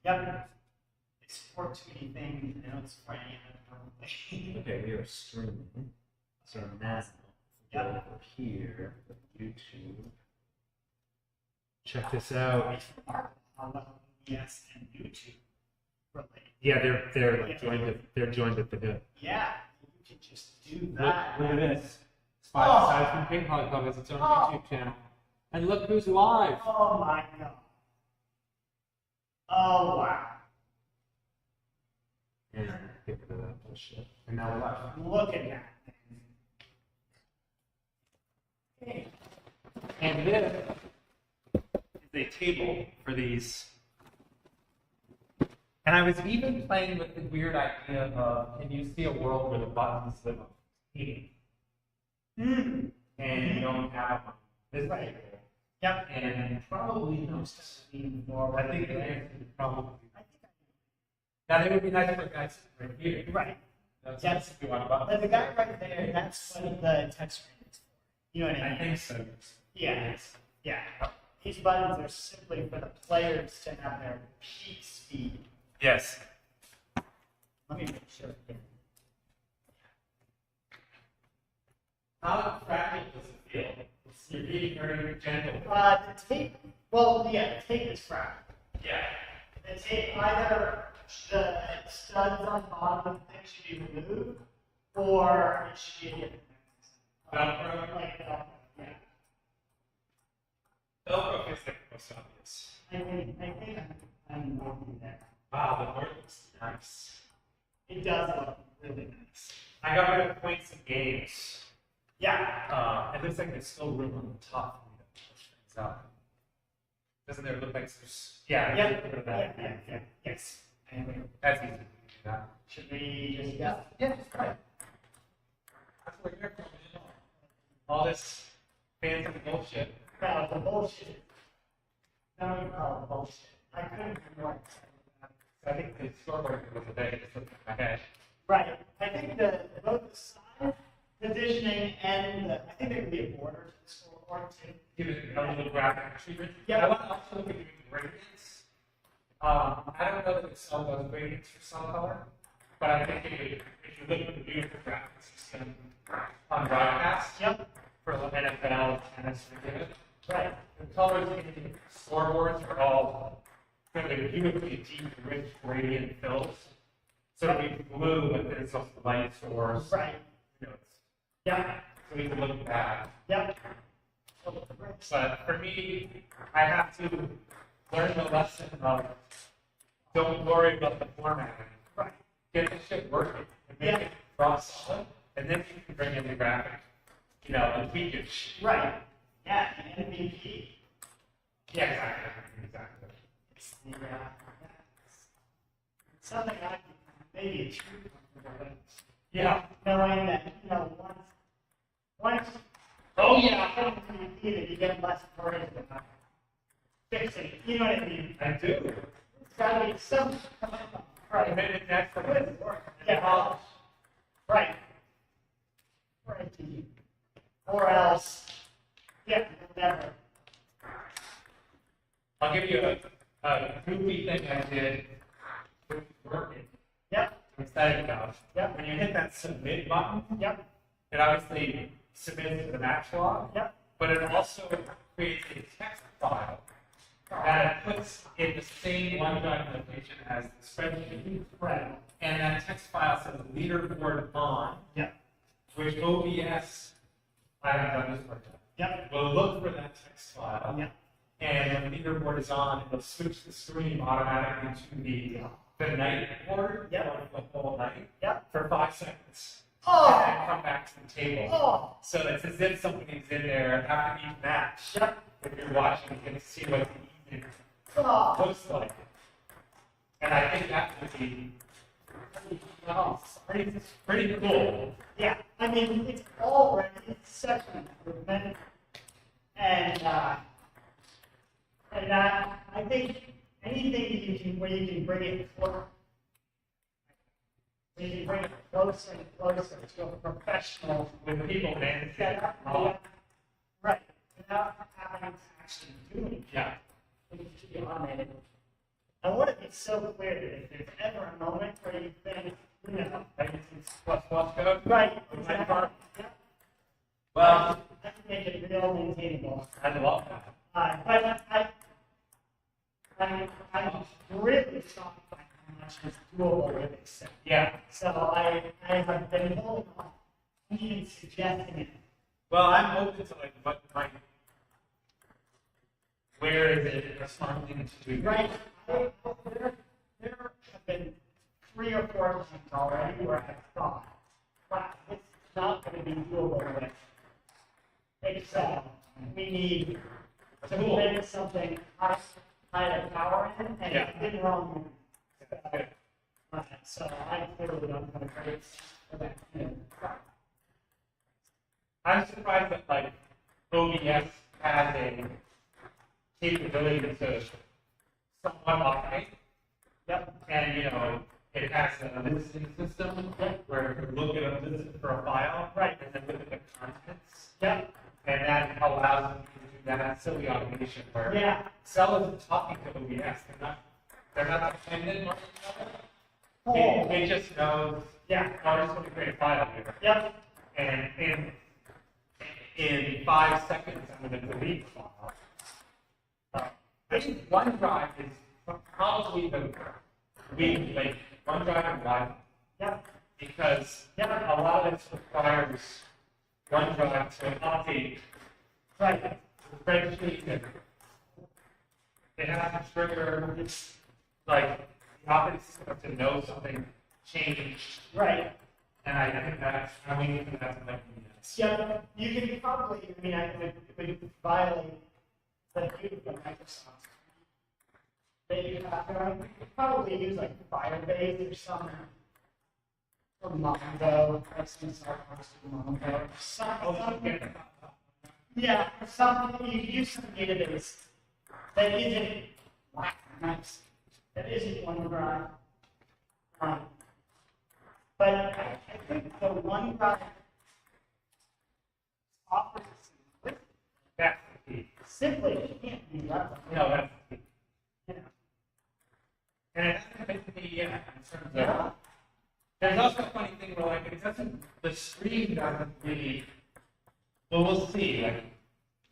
Yep. It's 420 thing. I know it's Friday. Okay, we are streaming. So now, go over here with YouTube. Check this out. Yes, and YouTube. Relate. Yeah, they're like joined at the hip. Yeah, you can just do Look that. at this. Spy from Paint Hog Club has its own YouTube channel. And look who's live. Oh my god. Oh wow. And get rid of that bullshit. And now we're live. Look at that. Hey. And this is a table for these. And I was even playing with the weird idea of, can you see a world where the buttons live on the table? Mm. And you don't have this Right. table. Yep. And probably no. I think the answer is probably. I think Now, it would be nice for guys right here. right. That's Yes. what you want about. But the guy right there, that's what the touch screen is for. You know what I I mean? think so. Yeah. Yeah. These buttons are simply for the players to have their peak speed. Yes. Let me make sure. How fragile does it feel? You're being very gentle. The tape, well, yeah, the tape is fragile. Yeah. The tape, either the studs on the bottom of the thing should be removed, or it should be Velcro? like Velcro, yeah. Velcro feels like the most obvious. I think I'm working there. Wow, the board looks nice. It does look really nice. I got rid of points and games. Yeah. It looks like there's still room on the top for me to push things out. Doesn't there look like there's... Yeah, Yeah. get rid of that. Yeah. Yes. Anyway, That's easy to do that. should we just go? Yeah, just try it. That's what we're here for. All this fancy bullshit. No, the bullshit. No, you call it bullshit. I couldn't remember what I think the scoreboard was a bit just looking at my head. right. I think both the side positioning and I think there could be a border to the scoreboard too. Give it a little graphic treatment. Yeah. I want to also look at doing gradients. I don't know that Excel does gradients for some color, but I think if you look at the beautiful graphics system on broadcast for NFL, tennis, and Right. the colors in the scoreboards are all really beautifully deep, rich gradient fills. So it'll be blue, but there's also light source. Right. You know, it's, Yeah. so we can look at that. Yep. But for me, I have to learn the lesson of don't worry about the formatting. Right. Get the shit working and make it rock solid, and then you can bring in the graphic, you know, and tweak it. Right. Yeah. The MVP. Yeah, exactly. It's the something I can maybe achieve. Yeah. Knowing that once Oh yeah. you get less worried about fixing it. You know what I mean? I do. It's got to be some Right. And then it's next for good. Yeah. Right. Right. Or else, yeah, never. I'll give you a goofy thing I did with working. Yep. I'm excited about. Yep. When you hit that submit button, Yep. it obviously submits to the match log, Yep. but it also creates a text file that it puts in the same OneDrive location as the spreadsheet. Right. And that text file says leaderboard on, Yep. which OBS, I haven't done this part yet, Yep. will look for that text file. Yep. And when the leaderboard is on, it'll switch the stream automatically to the night board Yep. for the whole night Yep. for 5 seconds. Oh. And then come back to the table. Oh. So it's as if somebody's in there after each match. Yep. If you're watching, you can see what the evening Oh. looks like. And I think that would be pretty cool. Yeah. I mean, it's already such an improvement, and I think anything that you can where you can bring it closer, you can bring it closer and closer to a professional With people managing setup. it. Right. Without having to actually do it. Yeah. It should be automated. I want to be so clear that if there's ever a moment where you think, you know, It's plus code. right, Exactly. yeah, Well, I can make it real maintainable. I love that. But I'm really shocked by how much is doable with Excel. Yeah. So I have been holding off even suggesting it. Well, I'm open to where is it a smart thing to do? Right. There have been 3 or 4 times already where I've thought, wow, this is not going to be doable with Excel. We need to make something higher power in, and Yeah. it's been wrong. So I clearly don't have a great for that. I'm surprised that OBS has a capability to somewhat automate. Yep. And it has a listening system where you look at a listen for a file, Right. and then look at the contents. Yep. And that allows you to do that silly automation where Yeah. Excel isn't talking to OBS. They're not dependent on each other. Oh. It just knows, Yeah. oh, I just want to create a file here. Yep. And in 5 seconds, I'm going to delete the file. I think OneDrive is probably the weak link. OneDrive and Wi-Fi. Yep. Because a lot of it requires OneDrive to update Right. the spreadsheet. And it has to trigger the operating system to know something changed. Right. And I think that's minutes. Yeah, you can probably, it would violate the view of Microsoft. They you could probably use Firebase or some Mongo, some Mongo, yeah, something you could use some database that isn't nice, that isn't OneDrive. But I think the OneDrive offers simplicity. That's the key. Simply can't be replicated. No, that's the key. Yeah. And it hasn't been to be in terms of. Yeah. There's also a funny thing where it doesn't, the screen doesn't really. Well, we'll see.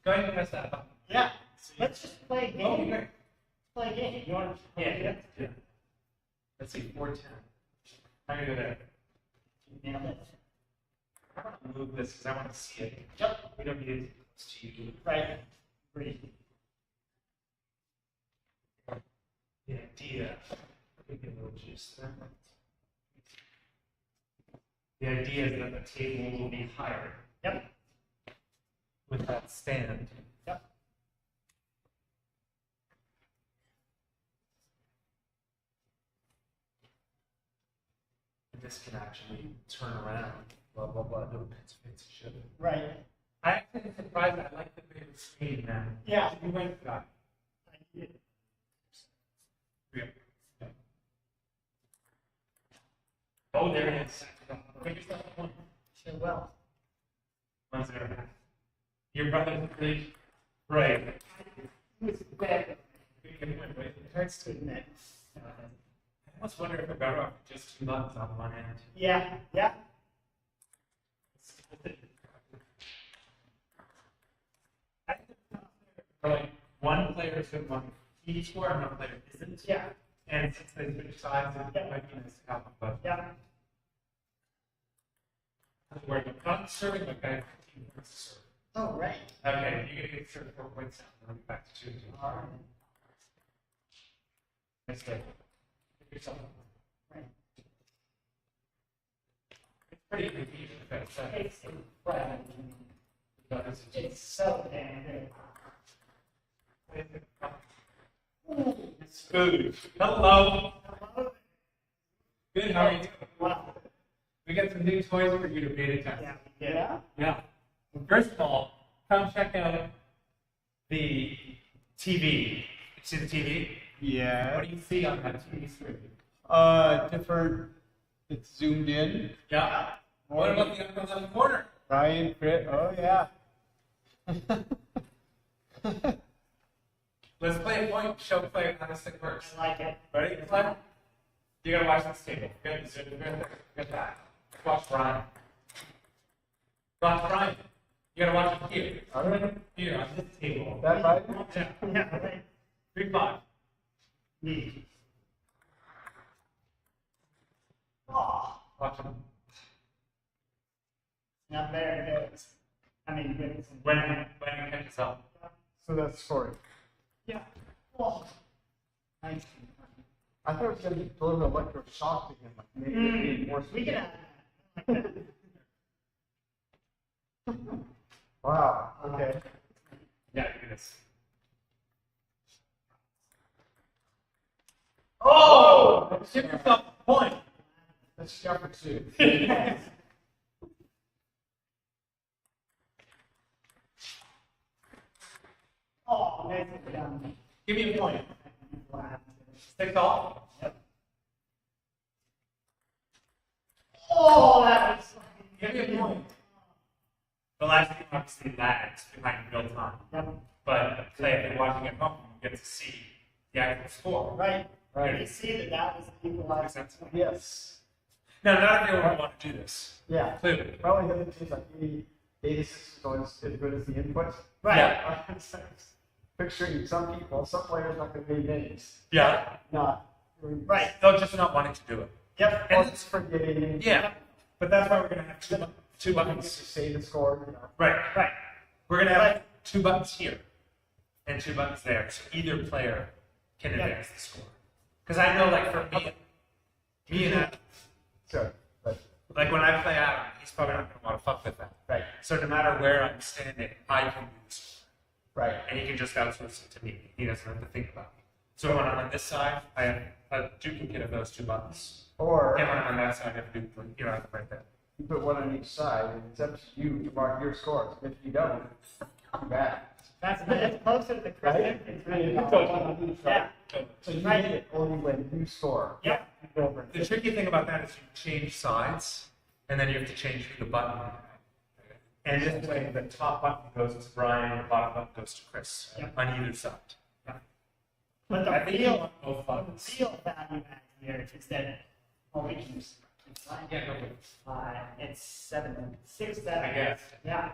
Go ahead and press that button. Yeah. Let's just play a Oh, game. okay. Play a game. You want to? Yeah. Let's see, 410. I'm gonna go there. Nailed it. I want to move this because I want to see it. Yep. We don't need it to you. Right. Breathe. The idea. Let me get a little juice there. The idea is that the table will be higher. Yep. With that stand. Yep. This can actually turn around. Blah blah blah. No fancy shit. Right. I actually am surprised. I like the bigger screen now. Yeah. You went for that. Yeah. Oh, there it is. Make yourself one. Sure will. 1-0. Your brother's really right. Who's better? It It hurts to admit. I almost wonder if we're better off with just 2 buttons on one end. Yeah. Yeah. I think one player is good one each score and one player isn't. Yeah. And since they switch sides, it might be nice to have them, but Yeah. we're not serving the guy 15 points to serve. Oh, right. Okay, you're gonna get served 4 points now, and then back to 2. All right. Nice day. Give yourself Right. It's pretty convenient if that's It's incredible. It's so damn good. It's food. Hello. Hello. Good, how are you doing? Wow. We got some new toys for you to beta test. Yeah. Yeah. Yeah. First of all, come check out the TV. You see the TV? Yeah. What do you see on that TV screen? Different. It's zoomed in. Yeah. What about the uncles on the corner? Ryan, Crit. Oh yeah. Let's play a point. Show play how this thing works. I like it. Ready? Play. You gotta watch this table. Good. Good that. Watch Brian. Watch Brian. You gotta watch it here. All right. Here on this table. That right? Yeah. Yeah, right. 3-5. Neat. Oh, Watch him. now there it is. I mean, good. When he catches up. So that's scoring. Yeah. Oh. Nice. I thought it was going to deliver electroshock to him, like maybe reinforce. We can add that. Wow. Okay. Yeah, do this. Oh! Give yourself a point. Let's jump for two. Oh, nice down. Give me a point. 6 all. Yep. Oh, that was. Give me a point. The last game obviously lags behind real time. Yep. But play if you're watching at home, you get to see the actual score. Right. Right. You see that was the equalizer. Makes sense? Yes. Now, not everyone would want to do this. Yeah. Clearly. Probably the other teams like 86 is always as good as the input. Right. Yeah. Picturing some people, some players not going to be names. Yeah. Not. Right. They'll just not wanting to do it. Yep. And It's forgetting. yeah. But that's why we're going to have two Just buttons. say the score. You know. Right. Right. We're going to have Right. 2 buttons here and 2 buttons there. So either player can Yeah. advance the score. Because I know, like, for me and Adam, So, but, like when I play Adam, he's probably not going to want to fuck with that. right. So no matter where I'm standing, I can do the score. Right. And he can just outsource it to me. He doesn't have to think about it. So when I'm on this side, I have a duplicate of those 2 buttons. Or And when I'm on that side, I have a duplicate. You know, I have it right there. you put one on each side, and it's up to you to mark your scores. If you don't, too bad. It's closer to the Right? credit. It's really you put one on each Yeah. side. So you get it only when you score. Yep. You go over The tricky thing about that is you change sides, and then you have to change the button. And this way, the top button goes to Brian, and the bottom button goes to Chris Yep. on either side. But the I think you real, want both buttons. the real value add here is that, we can just, Yeah, no, but it's 7, 6, 7. I guess. Yeah.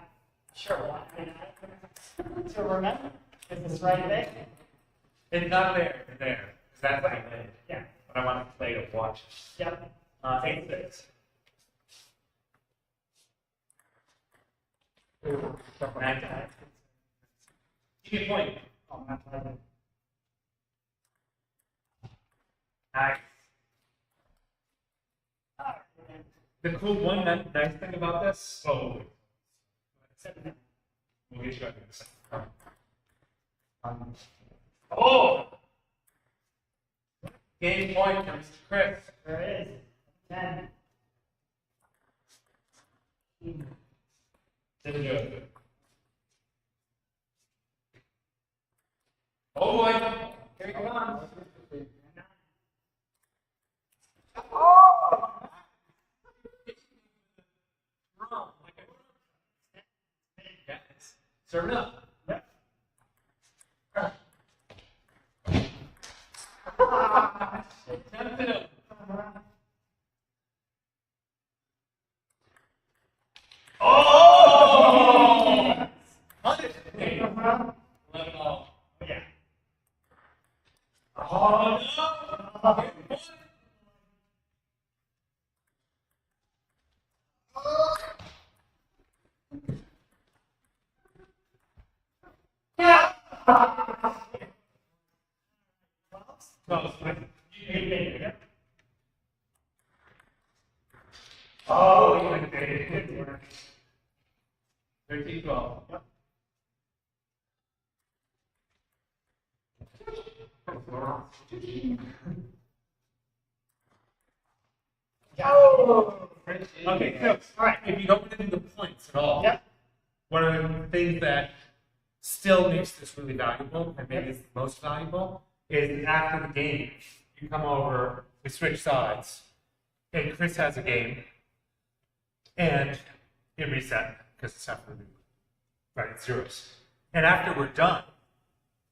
Sure. Well, I mean, to remember, is this right there? It's not there, it's there. 'Cause that's what I did. Yeah. But I want to play to watch it. Yep. 8-6. Stuff like that. Give me a point. Oh, not like it. Nice. All right. The cool one nice thing about this. Oh, 7. we'll get you out of this. Um, Oh! Game point comes to Chris. There it is. 10. Didn't do it. Oh boy! Here we go. Wrong. Yes. Serve it up. Yep. Tempt it up. Oh! 100. Let it all. Yeah. Oh no! No, it's fine. Oh, you like it. Good work. 13-12. Yep. Oh! Okay, so All right. if you don't want to do the points at all, Yep. one of the things that still makes this really valuable, and maybe it's the most valuable, is after the game, you come over, we switch sides, and Chris has a game, and it reset, because it's after the right, it's zeros. And after we're done,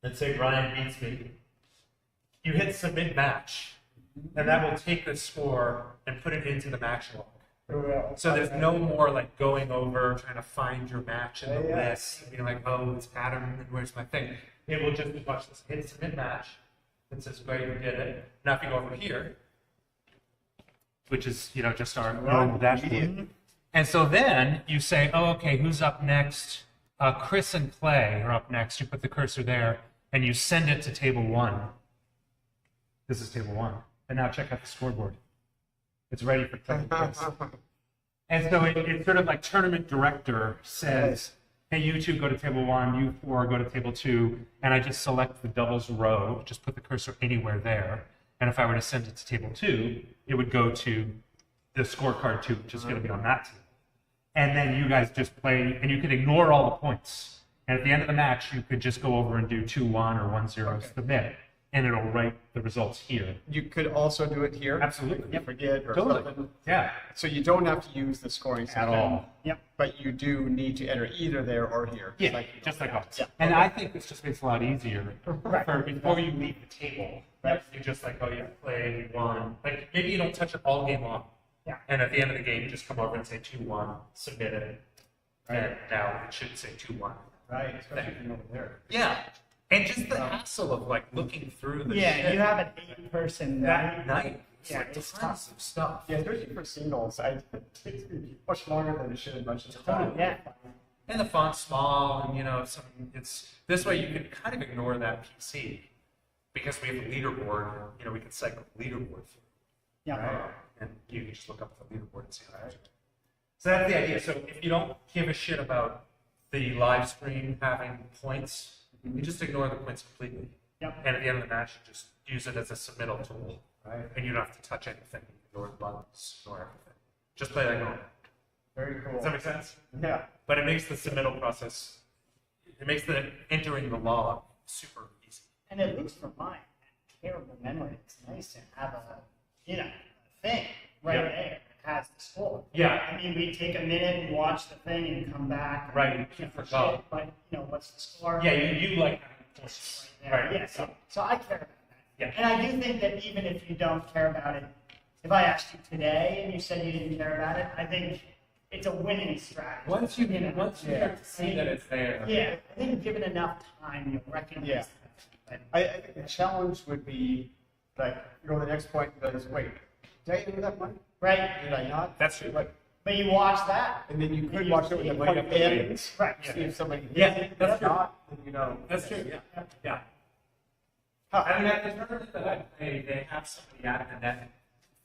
let's say Brian beats me, you hit submit match, and that will take the score and put it into the match log. So there's no more like going over trying to find your match in the list, being like, oh, it's pattern, and where's my thing? It will just watch this, hit submit match. It says, great, you did it. Now if you go over here, which is just our normal dashboard, and so then you say, oh, okay, who's up next? Chris and Clay are up next. You put the cursor there, and you send it to table 1. This is table 1, and now check out the scoreboard. It's ready for Clay and Chris. And so it's sort of like tournament director says, hey, you 2 go to table 1, you 4 go to table 2, and I just select the doubles row, just put the cursor anywhere there. And if I were to send it to table 2, it would go to the scorecard 2, which is going to be on that table. And then you guys just play, and you can ignore all the points. And at the end of the match, you could just go over and do 2-1 or 1-0 submit, and it'll write the results here. You could also do it here. Absolutely. If you forget or Totally. something. Yeah. So you don't have to use the scoring system At all. Yep. But you do need to enter either there or here. Yeah, just like ours. Yeah. And I think this just makes it a lot easier. Right. For before you leave the table, Right. you just like, oh, you play 1. Like maybe you don't touch it all game long. Yeah. And at the end of the game, you just come over and say 2-1, submit it. And now it should say 2-1. Right, especially if you're over there. Yeah. And just the hassle of like looking through the Yeah, shit you have an 8-person that night. It's Yeah, like it's tons of stuff. Yeah, especially for singles, it takes me much longer than it should much of the time. Totally. Yeah. And the font's small, and it's this way you can kind of ignore that PC because we have a leaderboard. We can cycle the leaderboard through. Yeah. And you can just look up the leaderboard and see how it's doing. So that's the idea. So if you don't give a shit about the live stream having points, you just ignore the points completely. Yep. And at the end of the match, you just use it as a submittal tool. Right. And you don't have to touch anything, ignore the buttons, ignore everything. Just play like normal. Very cool. Does that make sense? Yeah. But it makes the submittal process, it makes the entering the log super easy. And at least for my terrible memory, it's nice to have a thing right Yeah. there that has the score. Yeah. I mean, we take a minute and watch the thing and come back. And Right, you shit, forgot. but what's the score? Yeah, you like having points. Right there. Right. Yeah. So I care about that. Yeah. And I do think that even if you don't care about it, if I asked you today and you said you didn't care about it, I think it's a winning strategy. Once you know? start to see that it's there. Yeah, I think given enough time, you'll recognize Yeah. that. I think the challenge would be, like, you go to the next point and goes, wait, did I do that one? Right? Did I not? That's true. But, But you watch that. and then you could You watch it when the see- point ends. Right. See if somebody hits Yeah, it. that's If true. not, then you know. That's true, yeah. Yeah. Huh. I mean, at the tournament that I play, they have somebody at the net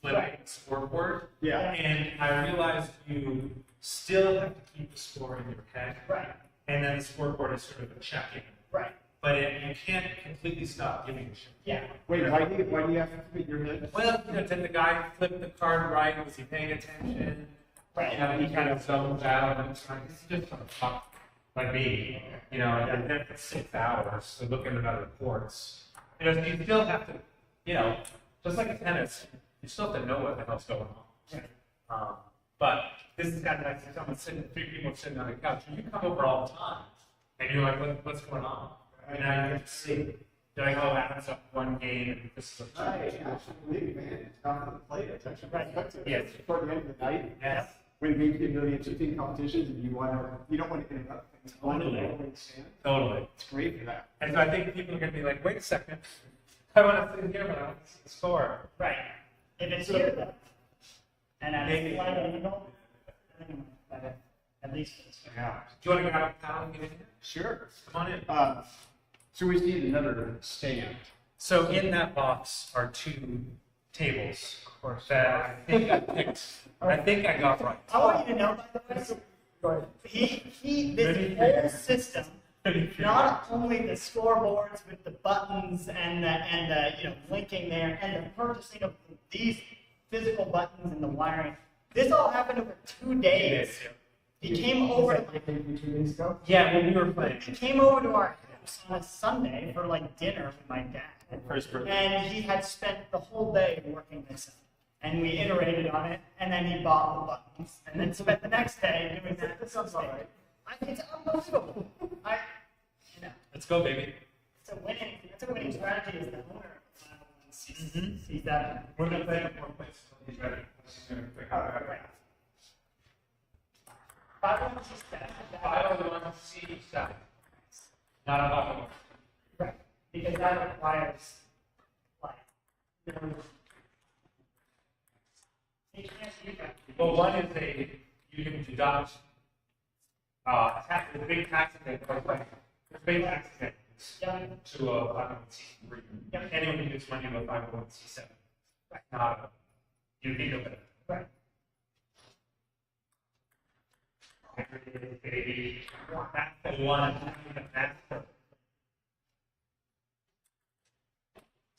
flipping the scoreboard. Yeah. And I realized you still have to keep the score in your head. Right. And then the scoreboard is sort of a check-in. Right. But you can't completely stop giving a shit. Yeah. Wait, why do you have to put your head? Well, did the guy flip the card right? Was he paying attention? Right. He kind of zones out and it's like, he's just gonna talk like me, and then for 6 hours, so looking at other reports. So you still have to, just like in tennis, you still have to know what the hell's going on. Right. But this is kind of like someone sitting, 3 people sitting on the couch, and you come over all the time, and you're like, what's going on? And now you get to see. They're like, oh, that happens up one game, and this is a Absolutely, man. It's not for the play. It's actually Right. Yes. Toward the end of the night. Yes. When maybe you really interesting competitions and you don't want to interrupt things. Totally. Understand? Totally. It's great for that. And so I think people are going to be like, wait a second, I want to sit here, but I want to see the score. Right. If it's here, though, and at Maybe. a flight angle, I think at least it's Yeah. Do you want to go out of town and get in here? Sure. Come on in. So we need another stand. So in that box are 2 tables Of course. that I think I picked. I think I got right. I want you to know, by the way, this whole system, not only the scoreboards with the buttons and the linking there, and the purchasing of these physical buttons and the wiring, this all happened over 2 days. He came over to I think 2 days ago. Yeah, when we were playing. He came over to our house on a Sunday for like dinner with my dad. For his birthday. And he had spent the whole day working this out. And we iterated on it, and then he bought the buttons, and then spent the next day doing that. That sounds all right. I think it's unbelievable. Let's go, baby. It's a winning strategy as the owner of 501c sees that. We're gonna play more places. He's ready. Right. 501c7. 501c7. Not a 501. Right, because that requires, like, you can't do that. Well, one is you can deduct, the big tax event, the big tax event Yeah, to a 501c3. Yep. Anyone can use money to a 501c7. Right. Not you need of it. right. Baby, that's the one. That's the.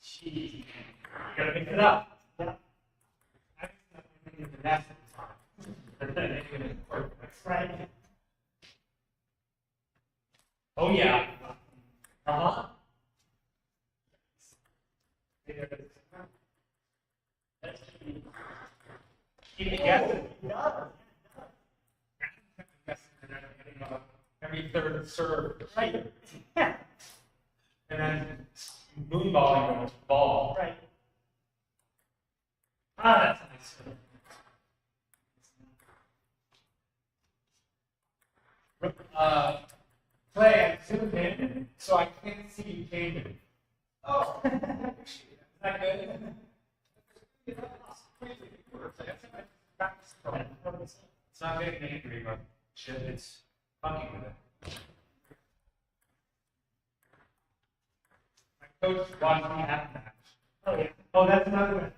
Gee, you gotta pick it up. Yeah, I think that's the best time. And then it can work. right. Oh, yeah. Uh-huh. That's Keep it guessing. Yeah, Every third serve. right. Yeah, And then moonballing going to the ball. right. Ah, that's nice. Clay, I zoomed in, so I can't see you changing. Oh, is that good? It's not getting angry, but shit, it's fucking with it. My coach watched me have that. Oh, yeah. Oh, that's another one.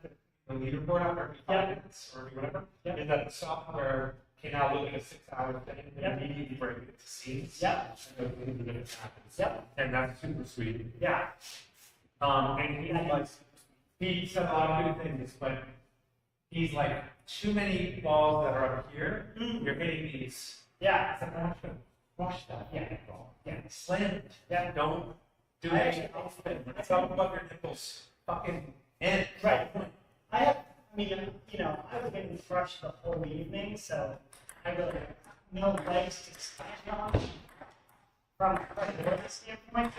The leaderboard out every 5 Yeah. minutes or whatever. Yeah. Is that the software can now look at a 6-hour thing and Yeah. immediately break it to scenes. Yeah. And go through the minutes happens. Yeah. And that's super sweet. Yeah. And he said a lot of good things, but he's like, too many balls that are up here, you're hitting these. Yeah. I said, I want you to crush that Yeah. ball. Yeah. Slam it. Yeah. Don't do I it. actually- It's talk about your nipples. Fucking end. Right. I was getting crushed the whole evening, so I really have no legs to stand on from a credibility standpoint.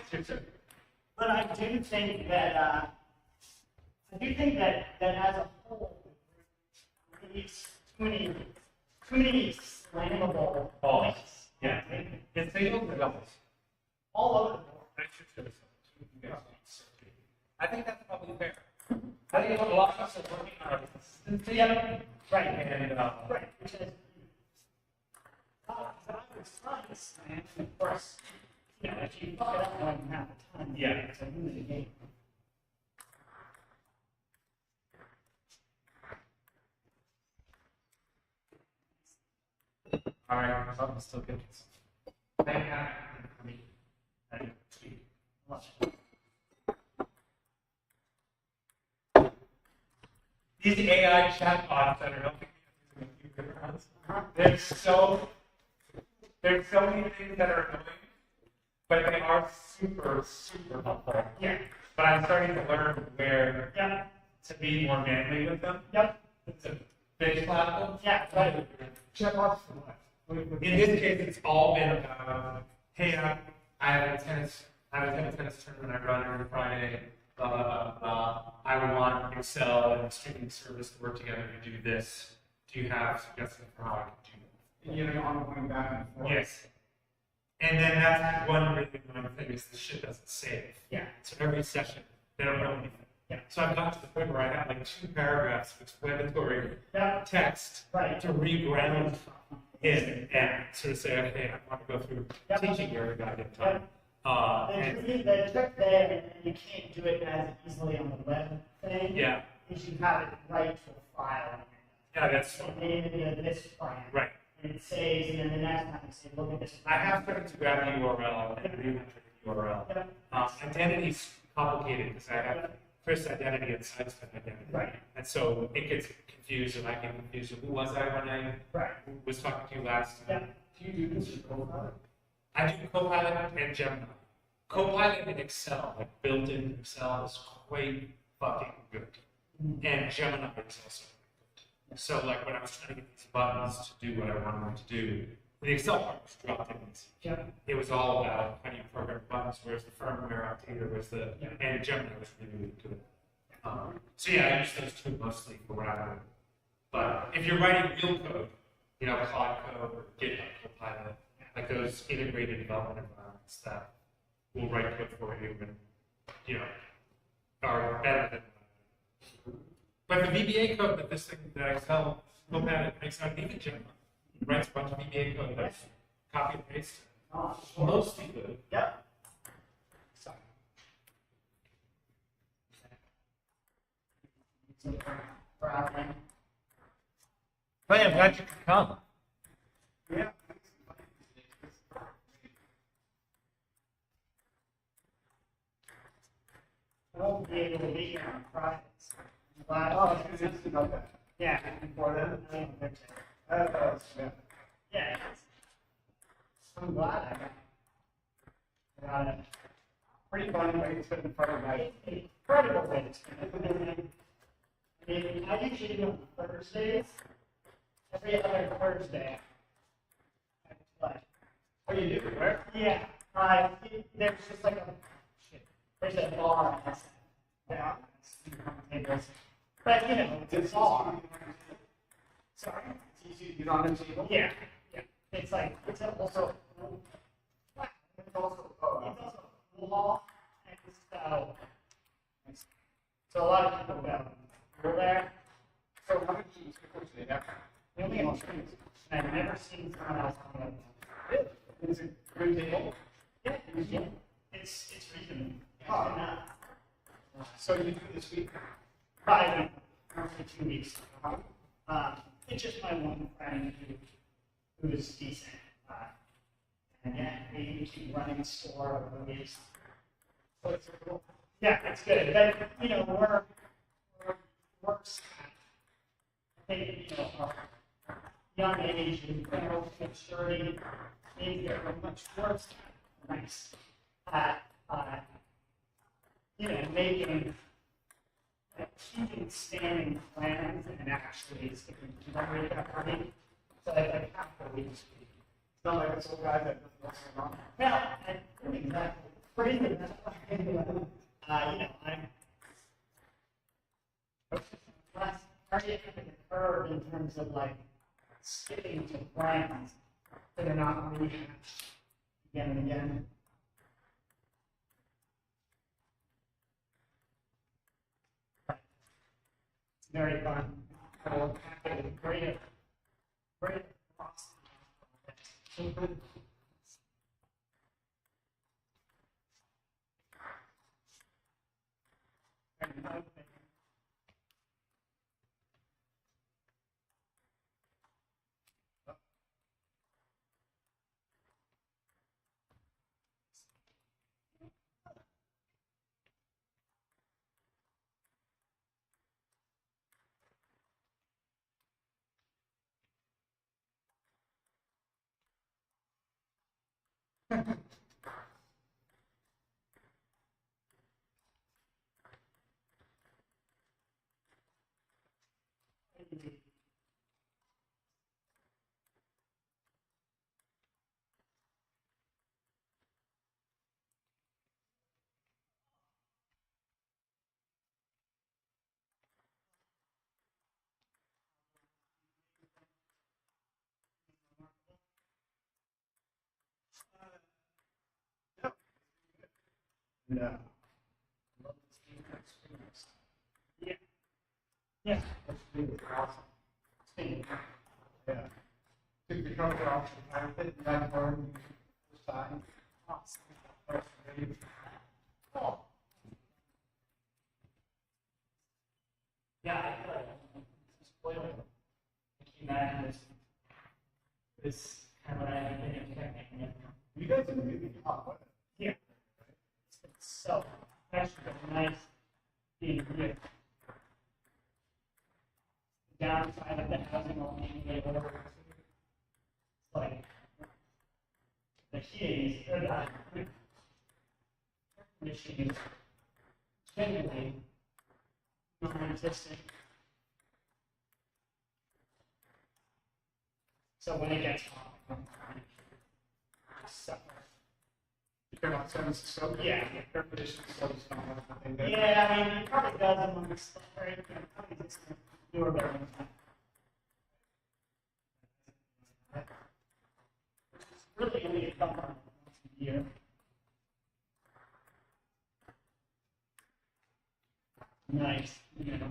But I do think that that as a whole, it's too many slammable Balls. points. Yeah. It's singles or doubles. All over the board. I think that's probably fair. I think a lot of us are working on our consistency. Yeah. Right. And Right. Because I was science, and of course, if you fuck it up more than half the time, Yeah. it's a losing game. all right, I'm still good. Thank God. Sweet. These AI chatbots that are helping me with rounds, there's so many things that are annoying, but they are super, super helpful. Yeah. But I'm starting to learn where Yep. to be more manly with them. Yep. To bitch slap them. Yeah. Right. Chatbots for what? In this case, it's all been about, hey, I have a tennis tournament I run every Friday, blah, blah, blah, blah. I want Excel and streaming service to work together to do this. Do you have suggestions for how I can do that? You know, I'm going back and forth. Yes. And then that's one really annoying thing is the shit doesn't save. Yeah. So every session, they don't know anything. Yeah. So I've got to the point where I have like 2 paragraphs of explanatory Yeah. text Right. to reground in and sort of say, okay, I want to go through Yep. teaching you every goddamn time. Yep. The trick there, and you can't do it as easily on the web thing, Yeah, is you have it right to a file. yeah, that's So name it this plan. right. And it saves, and then the next time you say, look at this. I have started to grab the URL and re-enter the URL. Yep. Identity's complicated because I have first identity and sidestep identity. Right. And so it gets confused, and I get confused. Who was I when I Right. was talking to you last time? Yeah. Do you do this with Copilot? I do Copilot and Gemini. Copilot in Excel, like built in Excel, is quite fucking good. And Gemini is also good. So like when I was trying to get these buttons to do what I wanted them to do, The Excel part was dropped in easy. Yeah. It was all about how do you program buttons, where's the firmware updater, where's the, and Gemini was really good. So yeah, I use those two mostly for what I do. But if you're writing real code, you know, Claude Code or GitHub Copilot, like those integrated development environments that will write code for you and, you know, are better than. But the VBA code that this thing, that Excel Copilot makes out, even Gemini writes a bunch of VBA code that's copy and paste. Mostly good. Yep. Sorry. Browsing. Hey, I'm glad you could come. Yeah. I won't be able to be here on Fridays. Yeah, before then. Yeah. I'm glad I got it. Pretty fun way to spend part of my incredible way to spend it. I mean, I usually do on Thursdays. Every other Thursday. I play. Oh, you do? Where? Yeah. There's just like a there's a bar that's yeah. But you know, it's a bar. Sorry. It's easy to get on the table? Yeah. Yeah. It's like it's also It's also, law and so a lot of people go there. so how many teams do they have? We only have two. And I've never seen someone else on it. Is it good table? Yeah, it's reasonable. So you do this week? Probably roughly 2 weeks. It's just my one friend who is decent. And yeah, we keep running a store over the weeks. So it's cool. Yeah, it's good. But, you know, we're I think, you know, our young age and general maturity means that we're much worse nice at, you know, making, keeping standing plans and actually sticking to them really quickly. So like half the week. It's not like this old guy that doesn't know what's going on. Well, exactly. Pretty good. You know, I'm already at the curve in terms of like sticking to plans that are not rehashed again and again. It's very fun. Great process. Yeah. Yeah. Yeah. That's really awesome. Yeah. To become an option, I think that learned first time. Awesome. That's really Cool. Yeah, I feel like it's spoiling. Can you imagine this kind of what I've been expecting? You guys are really hot with it. Yeah. It's so actually nice being here. The downside of the housing only neighborhood. It's like the heating is air conditioning is genuinely non-existent. So when it gets hot, just separate. You care about San Francisco? Yeah. Air conditioning, so it's not anything there. Yeah, I mean, it probably does amongst, right? You know, probably just do a better one. It's really only a couple of months a year. Nice, you know.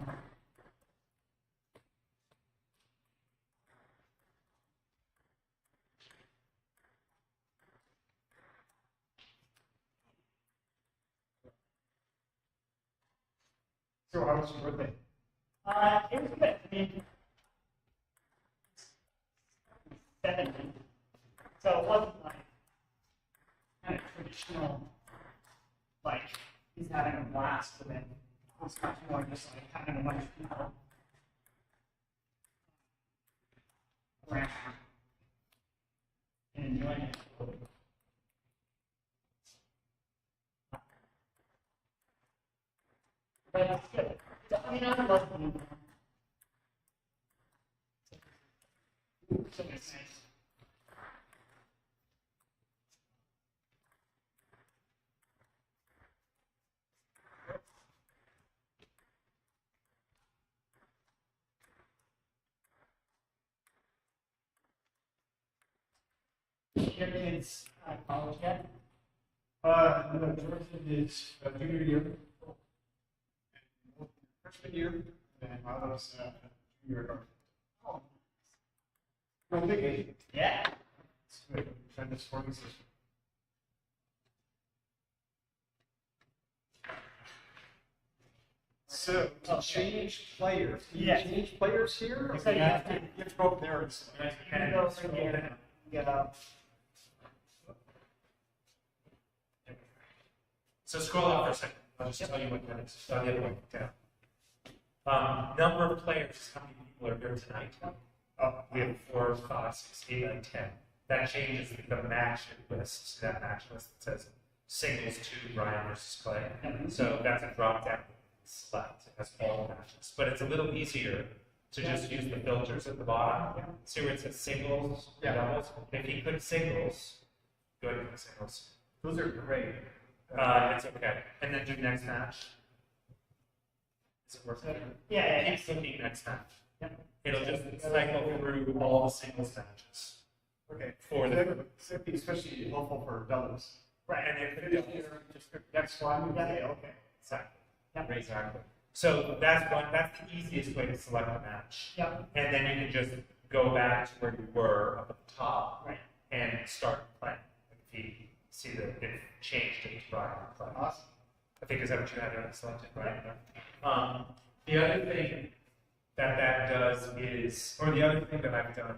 So how was your birthday? It was good. I mean, 70. So it wasn't like kind of traditional, like he's having a blast with it. It was much more just like having a bunch of people around and enjoying it. But it's good. So, I mean, I love the new so it's nice. Your kids college yet? No, Jordan is junior year. Freshman year, and I was junior guard. Oh, No big age. yeah. It's good. Tremendous sporting system. So, to change players, can you Yes. change players here? So you have to- You have to go up there and select. You can go over here, get up. So scroll up for a second. I'll just tell you what that is. So the other way down. Number of players is how many people are here tonight. We have 4, 5, 6, 8, 9, 10. That changes the match list. So that match list that says singles to Ryan versus Clay. So that's a drop down select. It has all the matches. But it's a little easier to just use the filters at the bottom. See where it says singles, Yeah. doubles. If you click singles, go ahead and click singles. Those are great. It's okay. And then do next match. Is it working? Yeah. Keep clicking next match. Yep. It'll just cycle through all the singles matches. Okay. For the- Especially helpful for doubles. Right. And then Finish here, just click next one. Yeah. Okay. exactly. Yep. Exactly. So that's the easiest way to select a match. Yep. And then you can just go back to where you were up at the top Right. and start playing. If you see that it changed it to Brian. Awesome. I think is that what you had selected, right? The other thing that does is, or the other thing that I've done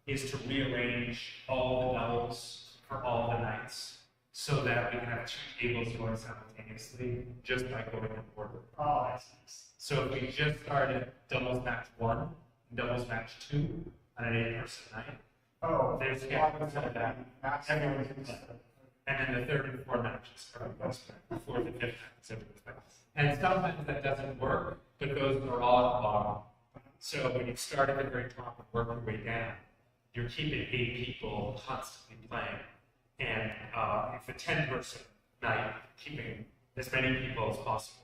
is to rearrange all the doubles for all the nights so that we can have 2 tables going simultaneously just by going in order. Oh, that's nice. So if we just started doubles match 1 and doubles match 2 on an 8-person night, Oh, There's a lot of some of that. Everyone and then the 3rd and 4th matches are the best, 4th and 5th matches. And sometimes that doesn't work, but those are all at the bottom. So when you start at the very top and work your way down, you're keeping 8 people constantly playing. And if a 10-person night, keeping as many people as possible.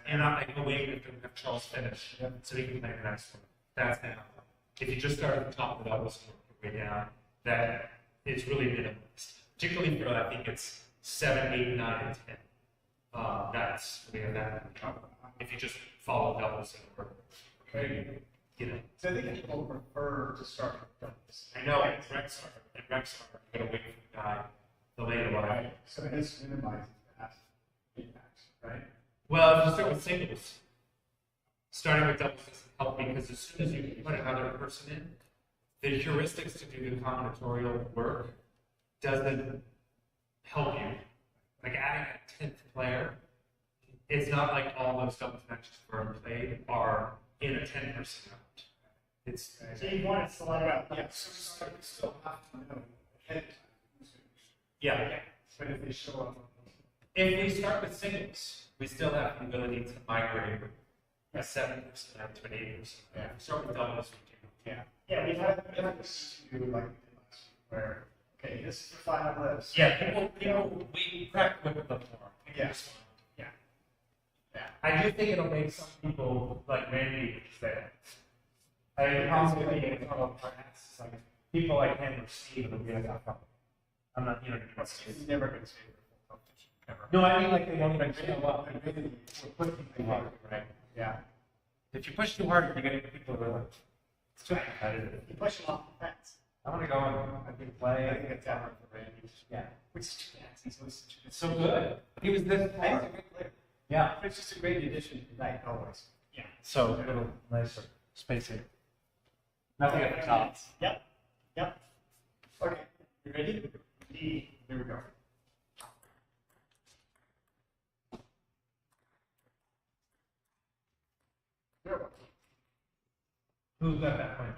And I'm like, wait, to have Charles finish so he can play the next one. That's now. If you just start at the top of the doubles and work your way down, that is really minimalist. Particularly for, I think it's 7, 8, 9, and 10 nights. We have that. If you just follow doubles and work, you know. So I think people prefer to start with doubles. I know it's Rexar, and Rexar, you're gonna wait for the guy, the later one. Right. So this minimizes that impact, right? Well, if you start with singles, starting with doubles doesn't help because as soon as you put another person in, the heuristics to do the combinatorial work doesn't help you. Like adding a 10th player, it's not like all those doubles matches were played are in a 10-person round. It's So you want to select. Yeah, so we still have to know ahead of time who's going to be. yeah. But if they show up. If we start with singles, we still have the ability to migrate a 7-person night to an 8-person night. If we start with doubles, we can. Yeah. Yeah, we've had this to like we did last week, where, okay, this is the final list. Yeah, we crack the whip with them more. Yeah. I do think it'll make some people like Randy say. I probably think it's all parents, like people like him or Steve will be like, "Oh, fuck." I'm not, you know, It's never gonna stay with full competition, ever. no, I mean like they won't even show up. We're pushing too hard, right? Yeah. If you push too hard, you're gonna get people who are like, it's too competitive. you push them off the fence. I want to go and I can I play. think it's ever for Randy. Yeah, Which is too bad, since it was such a it's so good. He was this I think far. it's a great player. Yeah. It's just a great addition tonight, always. So a little nicer space here. Nothing at the top. Yep, yep. Okay, you ready? The, Here we go. Who's got that point?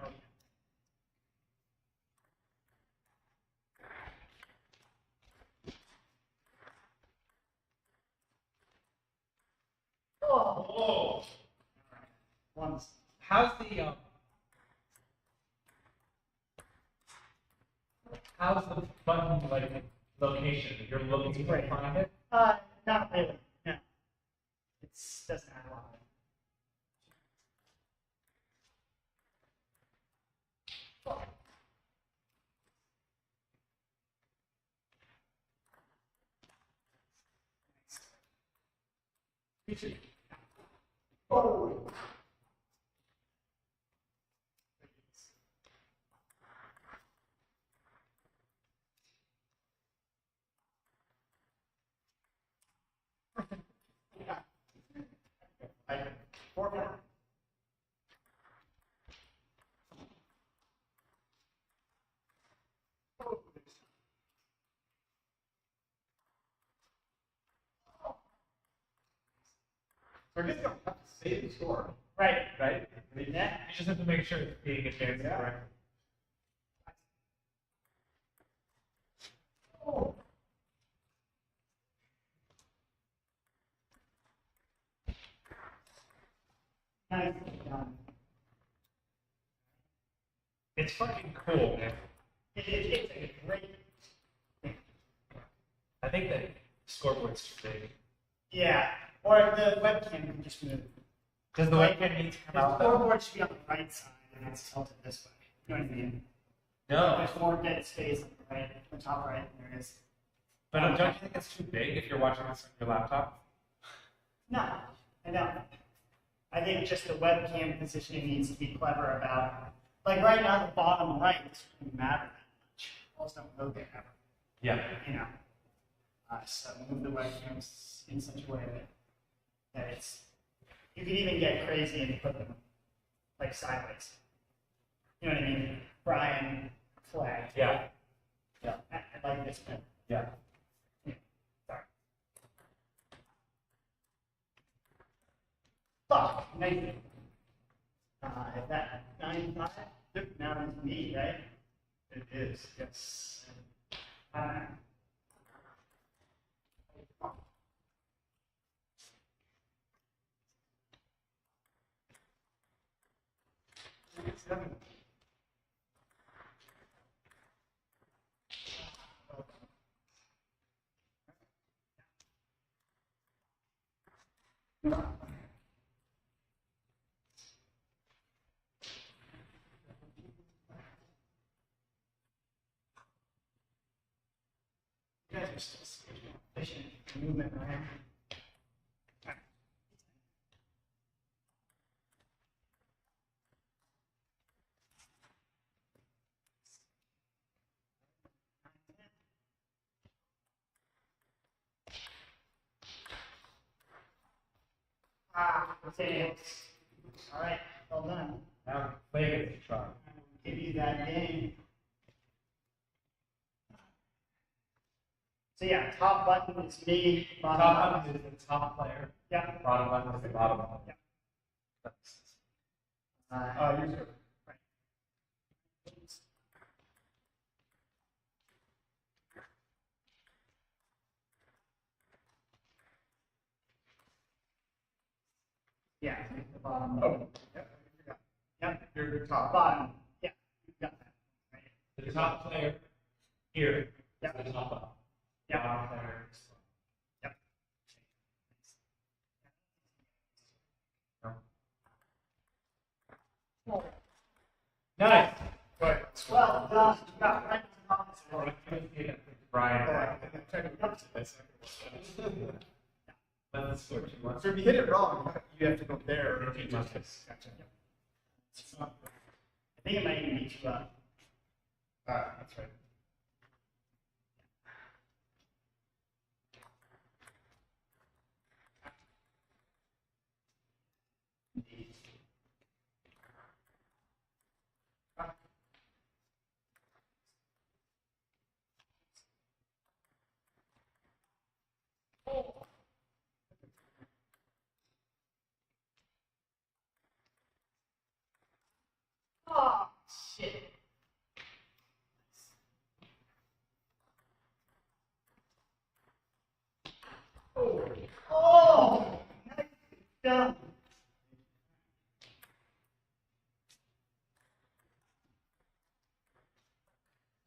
oh, once. How's the button like location? You're looking to Great. find it? Not really, no. It's, doesn't have a lot of it. Oh. I, 4-4. So I guess you don't have to say the score, Right, right? I mean, yeah. You just have to make sure it's being advanced Yeah. correctly. Oh. Nice done. It's fucking cool, man. It's a great, I think that scoreboard's too big. yeah, or the webcam can just move. Does the webcam need to come The out though? scoreboard should be on the right side and it's tilted this way. You know what I mean? No. There's more dead space on the right, on the top right than there is. But don't you think it's too big if you're watching this on your laptop? No, I don't. I think just the webcam positioning needs to be clever about, like right now, the bottom right doesn't really matter that much. Most don't go there ever, Yeah. you know. So move the webcams in such a way that it's, you could even get crazy and put them like sideways. You know what I mean? Brian, flag. Yeah. I like this one. Yeah. Sorry. Fuck, amazing. Is that 9-5? Now it's me, right? it is, yes. I don't know. Seven. You guys are still efficient movement, right? Okay. All right, well done. Now play it if you try. I'll give you that game. So yeah, top button is me. Bottom Top button is the top player. Yeah. Bottom button is the bottom one. Yeah. User. Yeah, the bottom. Oh, yeah, I forgot. Yep, You're the top. bottom. Yeah, the top player here. Yeah. The top up. Yeah. Bottom player. is Yep. Nice. But, Well done. You got right to All the right, yeah, Brian. so Let's switch you want. if you hit it wrong, you have to go there. Repeat my Gotcha. I think it might even be too up. That's right. Oh, shit. Oh, nice done.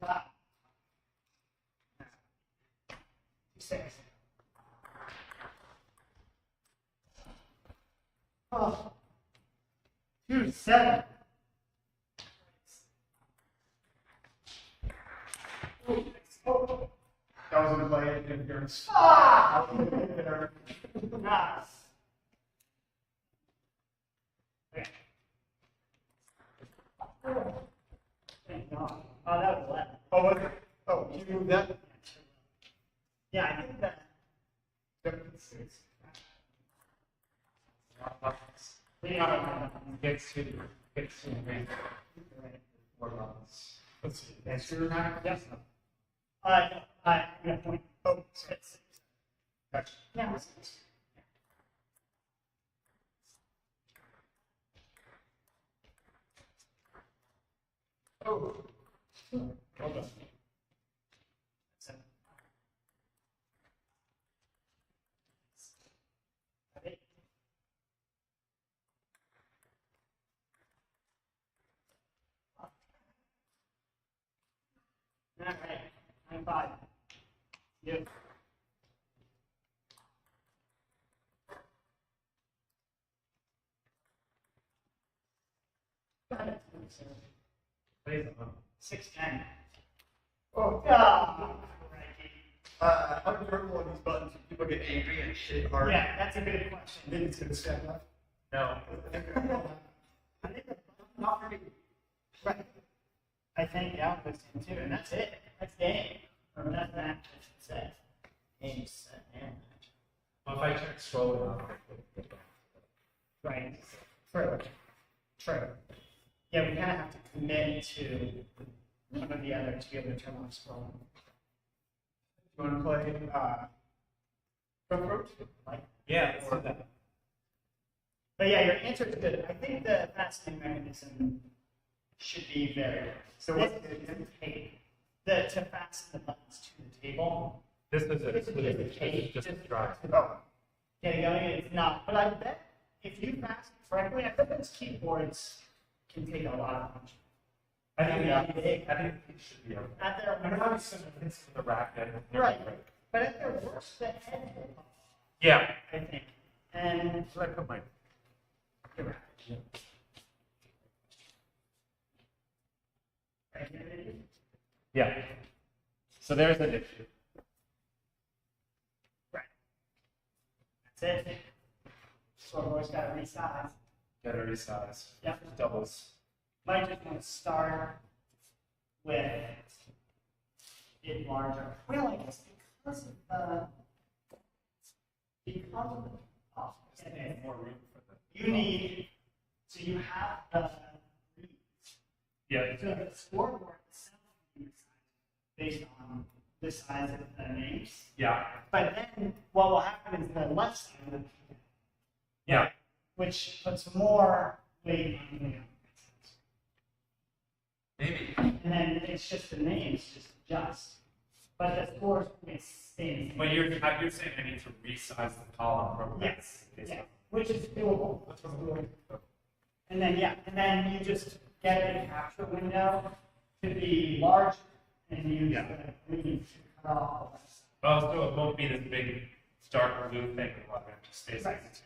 Wow. 6. Oh. 2-7. Oh. That was in play interference. Ah! Nice. Okay. Thank God. Oh, that was 11. Oh, was it? Oh, you moved that? Yeah, I think that. Yep. Gets to range. Four runs. Let's see. That's your time? Yes. Yeah, point. Oh, sorry. It's, Gotcha. yeah. Oh. Well done. So, all right, I'm 5. You. Got it. Plays on. 6-10. Oh, Ah, how durable are these buttons? People get angry and shit hard. yeah, that's a good question. I think it's gonna stand up. No. I think that's not for me. Right. I think yeah, goes in too, and that's it. That's game. Or that's match, I should say. Game, set, and match. Well, if I check scroll down. Right. True. True. Yeah, we kind of have to commit to one or the other to be able to turn off scrolling. You wanna play, Cockroach? Like, Yeah, let's do that. but yeah, your answer is good. I think the fastening mechanism should be very. So what's this is the tape. To fasten the buttons to the table. This is it. This is just a cage. Just a drive. Oh, Get it going, it's not. But I bet if you fasten correctly, I bet those keyboards can take a lot of punch. I think Yeah. I think it should be okay. At their I'm not some hints from the racket. right, but at their worst, the head will pop, Yeah. I think. And Should I put my? you're right. Right here it is. Yeah. So there's an issue. Right. That's it. Scoreboard's got to resize. Get a resize. Yep. Doubles. Might just want to start with it larger. Well, I guess because of oh, okay. More room for the. You need, so you have the reads. Yeah. So the scoreboard itself can be based on the size of the names. Yeah. But then what will happen is the left side of the keyboard, Yeah. which puts more weight on the Maybe. and then it's just the names just adjust. But the scores may stay. But you're saying I need to resize the column from. Yes, yeah, which is doable. And then, yeah, and then you just get a capture window to be large and use Yeah. the green to cut off. Oh, so it won't be this big dark blue thing. It just stays like it.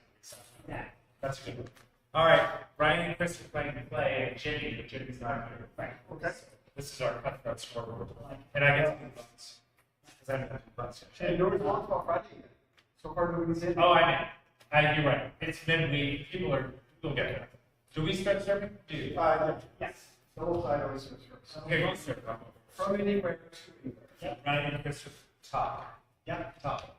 Yeah. That's good. All right, Ryan and Chris are playing to play, and Jimmy's not here. Right. Okay. This is our cutthroat scoreboard, and I get to do buttons because I haven't done buttons yet. And nobody's talked about Friday yet. So far, nobody's in. Oh, I know. You're right. It's midweek. People get there. Do we start serving? Do you? Yeah. Yes. Double side always serves first. Okay, we'll serve. From anywhere to anywhere. Yep. Ryan and Chris are top. Yep. Top.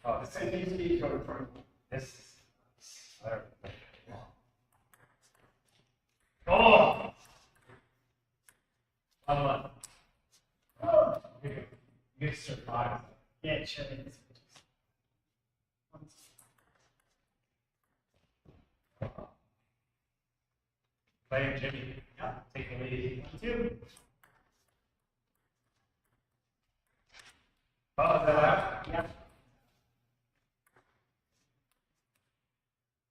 Oh, this And is these go in front of them. this. Oh. One. You get to survive. Yeah, it should. Playing Jimmy. Take the lead. 2. Oh, is that out? Yep.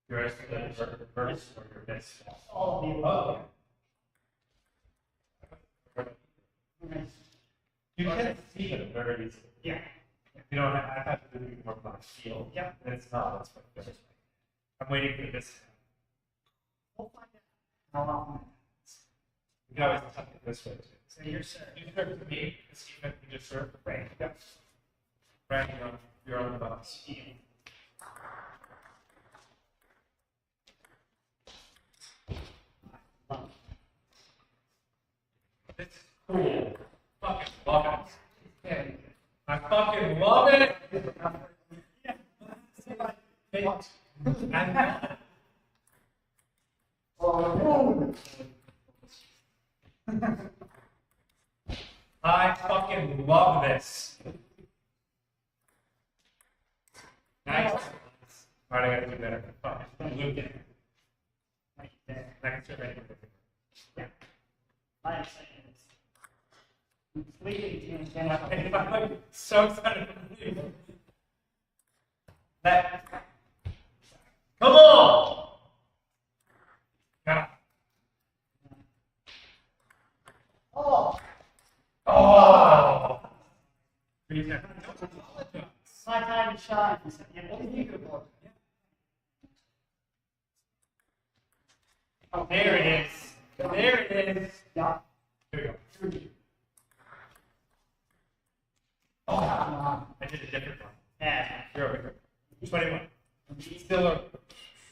Yours is the reverse or your miss? All of the Oh. above. You can see it very easily. Yeah. You know, I have to do more on feel. Yep. And it's not. That's what it is. I'm waiting for this. We'll find out how often. You can always tuck it this way too. So you're served. You serve to me. This even you just serve. Right. Yep. Right, you're on the bus. This is cool. Fucking love it. I fucking love it. And Oh, I fucking love this. Nice. All right, I gotta do better. Fuck. Loop it. Right there. I can sit right here. 5 seconds. Completely tangential. I'm like so excited to leave. That. Come on! Got it. Oh, Oh! Reason. my time to shine. There it is. There it is. Yeah. Here we go. Oh, I did a different one. Yeah. You're over here. 21. Still over.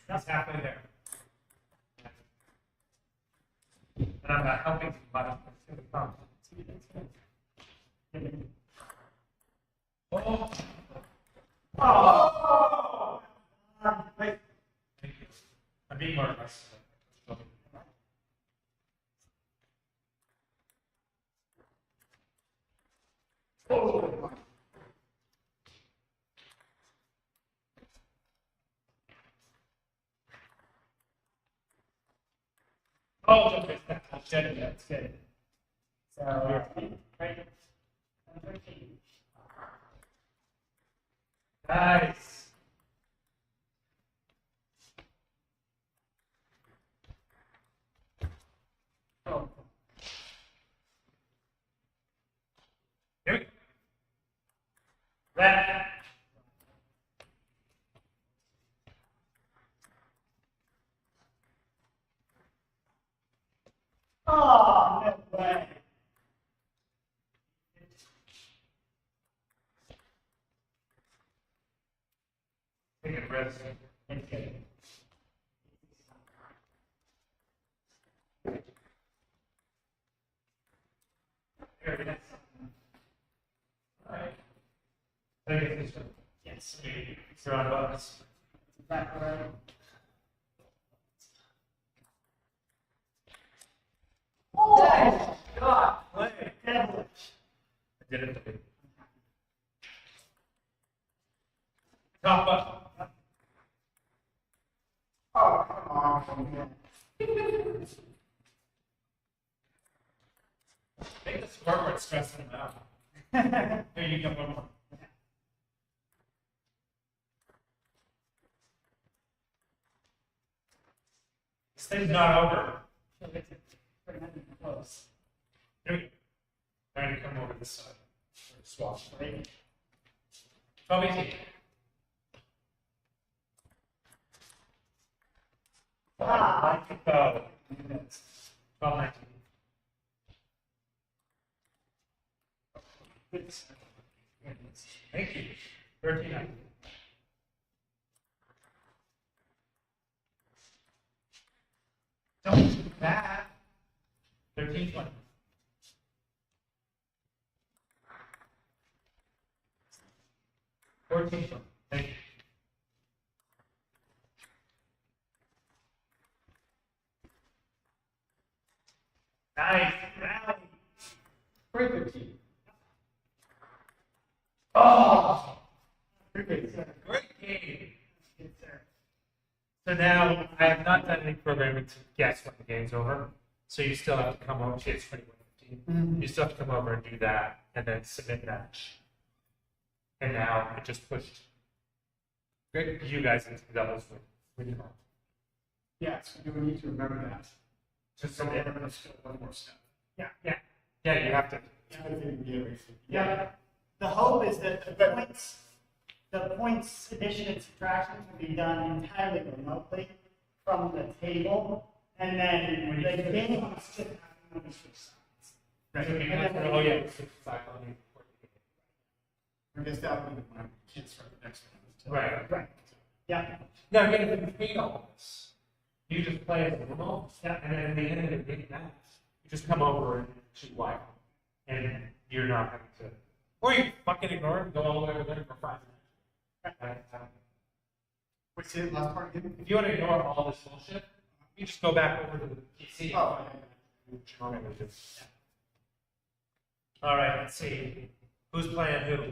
That's halfway there. And I'm not helping somebody. Oh. Oh. Thank you. I'm being more aggressive. Oh. Oh, jump it. That's good. That's good. So, right. 13. Nice. Oh. Here we go. That. Oh, no way. Take a breath. It's good. Here it is. All right. Take it this way. Yes. You're on bonus. Back row. Oh, God. Play. Devilish. I did it. Top up. oh, come on. Make the scoreboard stressing them out. Here, you get one more. This thing's not over. Pretty much close. Here we go. Trying to come over this side. Swap. Right? 12, 18. Ah, Like to go. 12, 19. Thank you. 13, 19. Don't do that. 13, 20. Thank you. Nice. Rally. 315. Oh, good, sir. great game. Good, sir. So now I have not done any programming to guess when the game's over. So you still have to come over. It's 21:15. You still have to come over and do that, and then submit match. And now it just pushed you guys into the doubles with your Yes, you would need to remember that. Just So so we're that, going to skip one more step. yeah, you have to. Yeah. The hope is that the points addition and subtraction can be done entirely remotely from the table, and then the game will still have to switch sides. Right. And then- Oh yeah, it's 65 on the important game. I guess that would be my kids for the next one. Right. Right. Yeah. Now, again, if you hate all this, you just play as a remote, Yeah. and then at the end of the big match, you just come over and shoot wide, and you're not having to, or you fucking ignore it and go all the way over there for 5 minutes. Wait, say the last part again? If you want to ignore all this bullshit, you just go back over to the PC. Oh, All right, let's see. Who's playing who?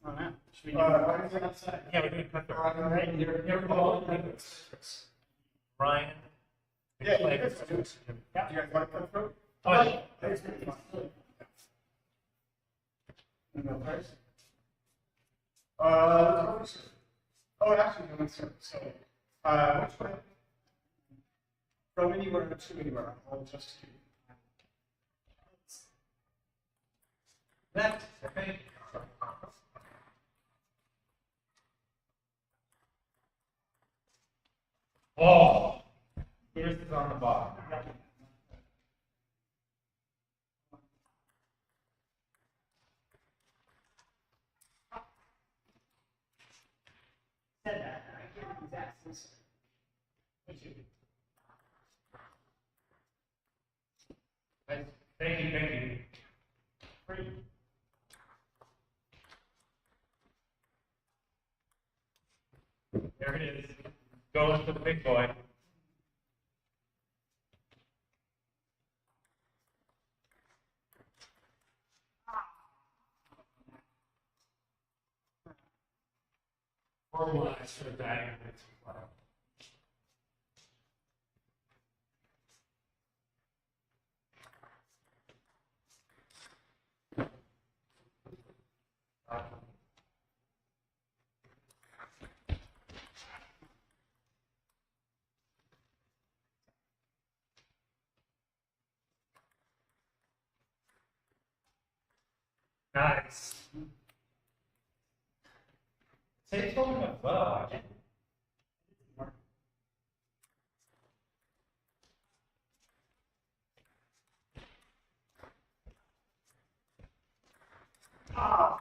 Oh, no. Should we do what is it outside? Yeah, we're doing cutthroat. Right here. Yeah, we're all Ryan. Yeah, Play. you guys do it. Do you guys want to cut through? Oh, yeah. That's pretty fun. No price? Oh, actually, no, it's, so, which way? From anywhere to anywhere, I'll just do. Left, okay. Oh, here's the on the bottom. said that? I can't use accents. Thank you. Free. There it is. Going to the big boy. Formalize for that. Nice. Say told me well. Ah.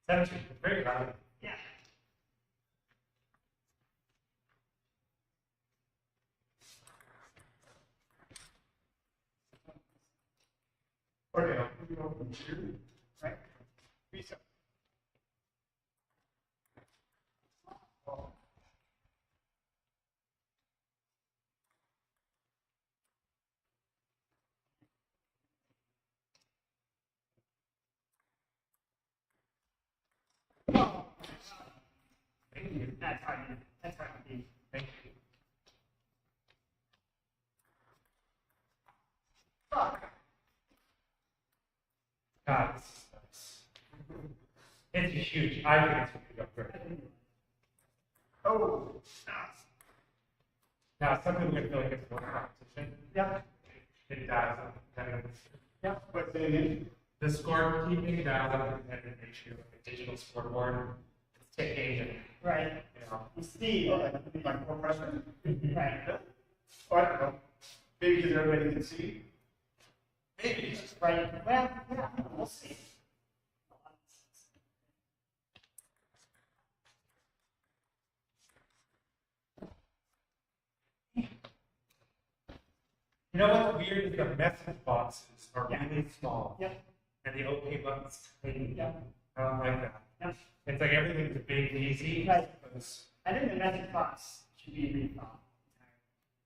17. Very proud. Yeah. Okay, I'll put you open two, right? Visa. Thank you. That's hard. That's hard to do. Thank you. Fuck. God, this is nice. It's huge. I think it's a good upgrade. Oh. Now, some people are gonna feel like it's more competition. Yeah. It dials up competitive. Yeah. But say again, The scorekeeping dials up competitive nature, like a digital scoreboard. It's ticking and, Right. you know. You see, like more pressure. right, Or I don't know. Maybe because everybody can see. Maybe. right, well, yeah, we'll see. You know what's weird is the message boxes are Yeah. really small. Yep. And the OK button's tiny. Yeah. I don't like that. Yeah. It's like everything's big and easy. Right. Because I think the message box should be redone.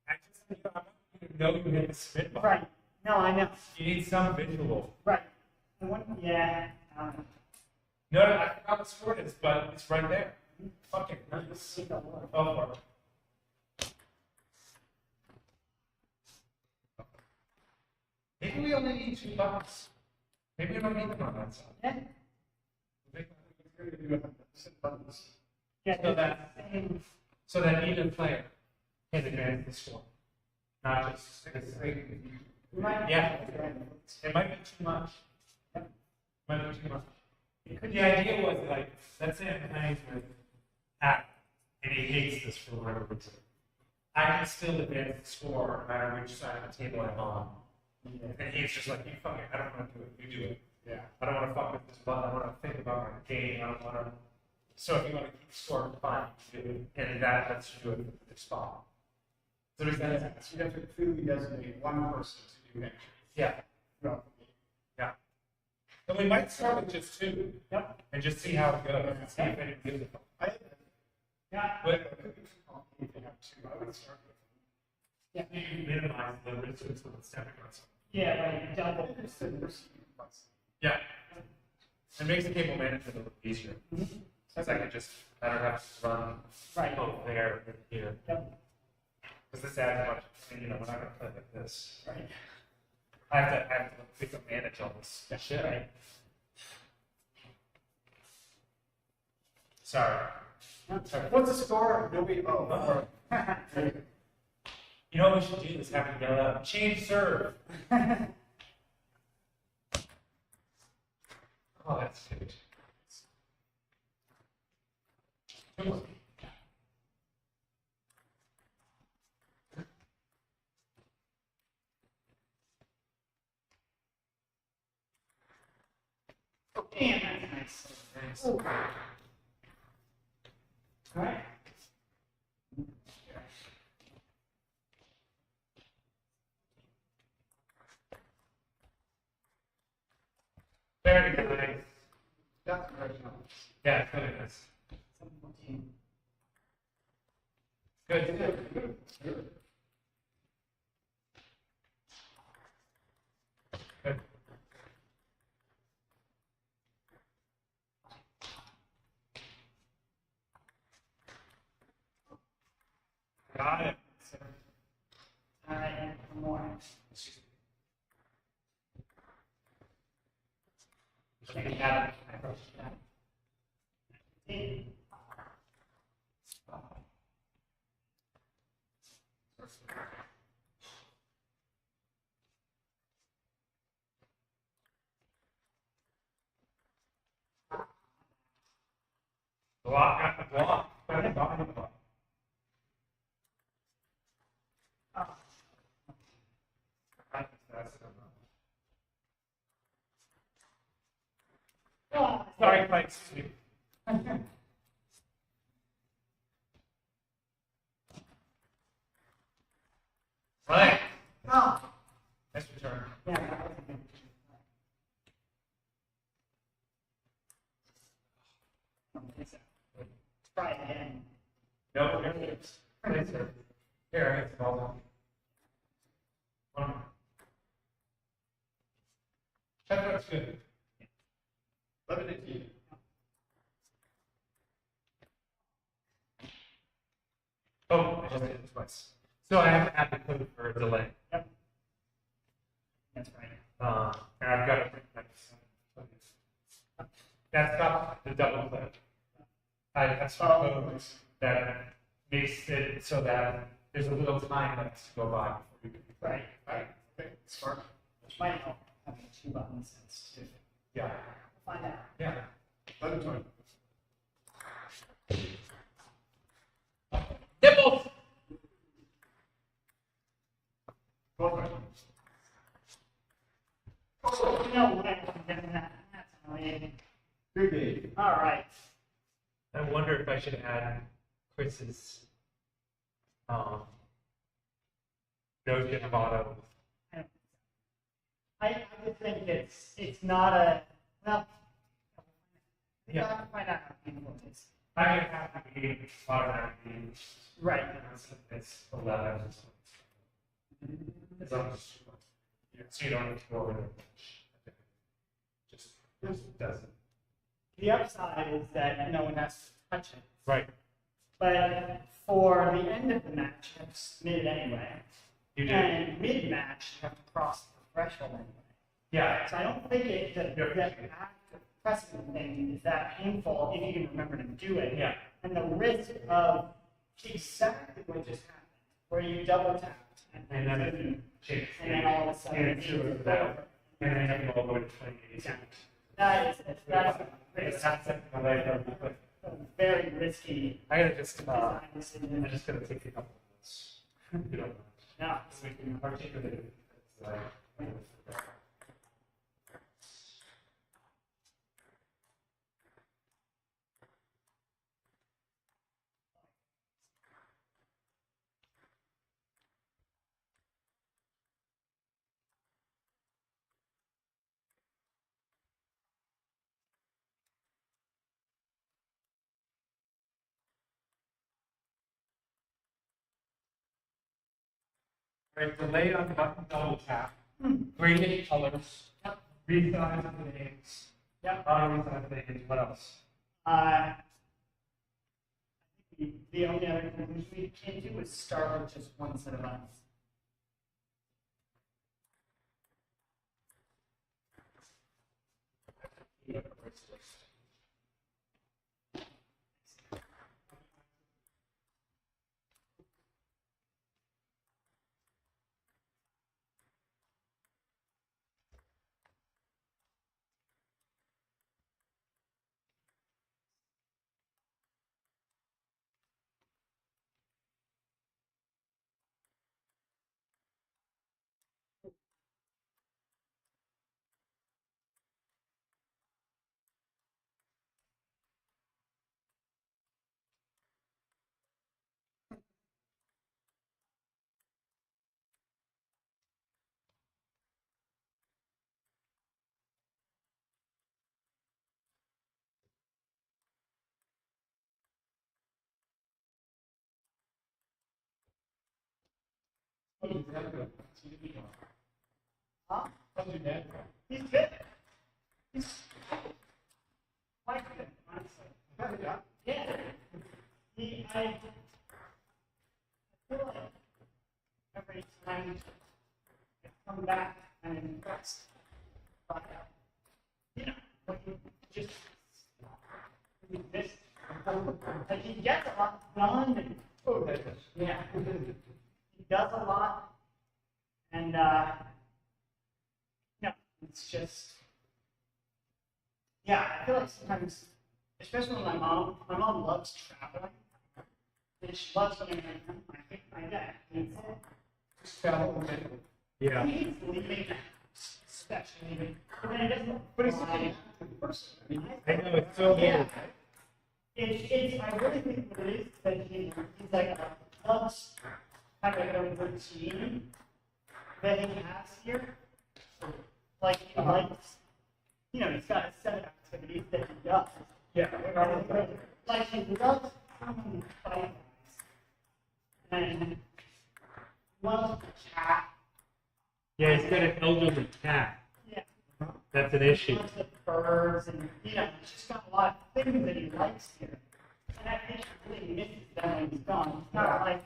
I just, you know, I want you to know you hit the submit button. Right, no, I know, You need some visual. right. I want, yeah, No, I forgot what score it is, but it's right there. Fucking nice. see the word. Oh, fuck. Maybe we only need 2 buttons. Maybe we don't need them on that side. Yeah, yeah, So that- same, So that either player can advance the score. Not just because we might. Yeah. it might be too much. Might be too much. The idea was like, let's say I'm playing with Pat, and he hates this for whatever reason. I can still advance the score no matter which side of the table I'm on. And he's just like, you fuck it, I don't want to do it, you do it. Yeah. I don't want to fuck with this button, I want to think about my game, I don't want to. So if you want to keep score, fine, do it. And that lets you do it with the spot. So does that sense? You have to clearly designate one person to do action. Yeah. throughout the game. Yeah. And we might start with just 2. Yep. And just see how it goes, and see if anyone gives a fuck. I Yeah, But it could be too complicated to have two. I would start with. yeah, you minimize the risks of stepping on something. yeah, right, double. Yeah. It makes the cable management a little easier. Since I can just, I don't have to run Right. both there and here. Yep. Because this adds a bunch of, you know, we're not gonna play like this. Right. I have to pick up manage all this shit. Right. Sorry. What's the score? Nobody, oh. You know what we should do is have to yell out, change serve. Oh, that's good. Come on. Oh, damn, that's nice. Thanks. Oh. All right. Very nice. That's original. Yeah, it's really nice. 714. Good. Good. Got it. All right, one more. You can have it. Block after block. Better body block. Sorry, Mike. Right. Oh, Nice return. yeah, that was a good. Let's try it again. No, here it is. Here, I get the ball down. One more. That's good. 11-18. Oh, I just did it twice. So I have to add the code for a delay. Yep. That's right. And I've got to bring that. That's not the double clip. That's Oh. code. that makes it so that there's a little time that has to go by before you can. Right. Okay, smart. Which might help having 2 buttons instead. Yeah. Find out. Yeah. Let him join. Nipples! Both ways. Oh, no way I'm getting that. That's annoying. Good day. All right. I wonder if I should add Chris's notion of auto. I just think it's not a, well, Yeah. I can find out how painful it is. I would have to be automatically. Right. It's 11. It's almost, so you don't have to go over it. Just doesn't. The upside is that no one has to touch it. Right. But for the end of the match, you have to submit it anyway. You do. And mid-match, you have to cross the threshold anyway. Yeah. So I don't think the act of pressing the thing is that painful if you can remember to do it. Yeah. And the risk of exactly what just happened, where you double tapped And then it changes. and then all of a sudden And it's it shows over. that. And then you go all the way to 28. That's It's not something I like. a very risky I gotta just, design decision. I'm just gonna take a couple minutes. You don't mind. No. So we can articulate it. It's like, right, delay on the button, double tap, gradient colors, resize the names, Yep. resize the names, what else? The only other thing we can do is start with just one set of buttons. Huh? He's good. He's quite good, honestly. Yeah. I feel like every time I come back, I'm impressed. But, when you just exist, like he gets a lot done. And, yeah. He does a lot. And, it's just, yeah, I feel like sometimes, especially when my mom loves traveling, and she loves going to my dad. And Yeah. he hates leaving the house, especially, but then he doesn't, but he's such an active person. I know, it's so Yeah. weird. I really think what it is that he's like loves having a routine that he has here. Like he likes, he's got a set of activities that he does. Yeah. Like he loves coming to fight and loves to chat. Yeah, he's got an elderly cat. Yeah. That's an issue. Loves the birds and he's just got a lot of things that he likes here. And I think he really misses them when he's gone. He's not like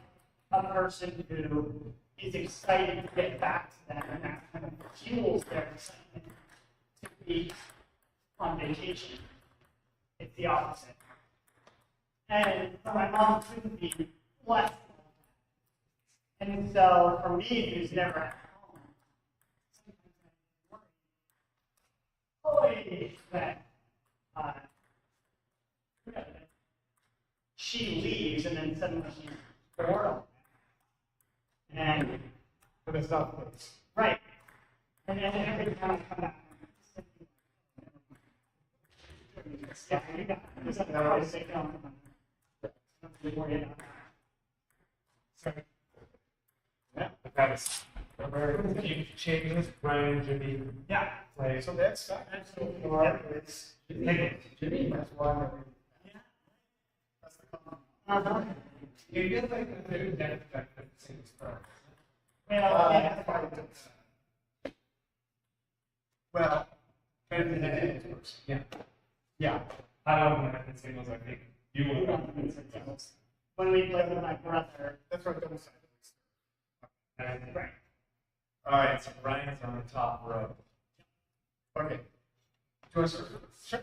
a person who is excited to get back to them and that kind of fuels their excitement to be on vacation. It's the opposite. And so my mom couldn't be less. And so for me, who's never at home, always that she leaves and then suddenly she's bored. And But it's not this. right. And then every time I come back, yeah, you got it. There's nothing I always say, don't come on. Sorry. Yeah. That was a few changes. Brian, Jimmy, Yeah. play. So that's absolutely right. It's Jimmy, that's why. That's the comment. You get like the net effect of the same stuff. Well, yeah. That's why it does. Well, and it is. Yeah. Yeah. I don't know if it's singles, I think. You will. When we played with my brother, That's right, double sided. right. All right, so Brian's on the top row. Okay. Do you want to start? Sure.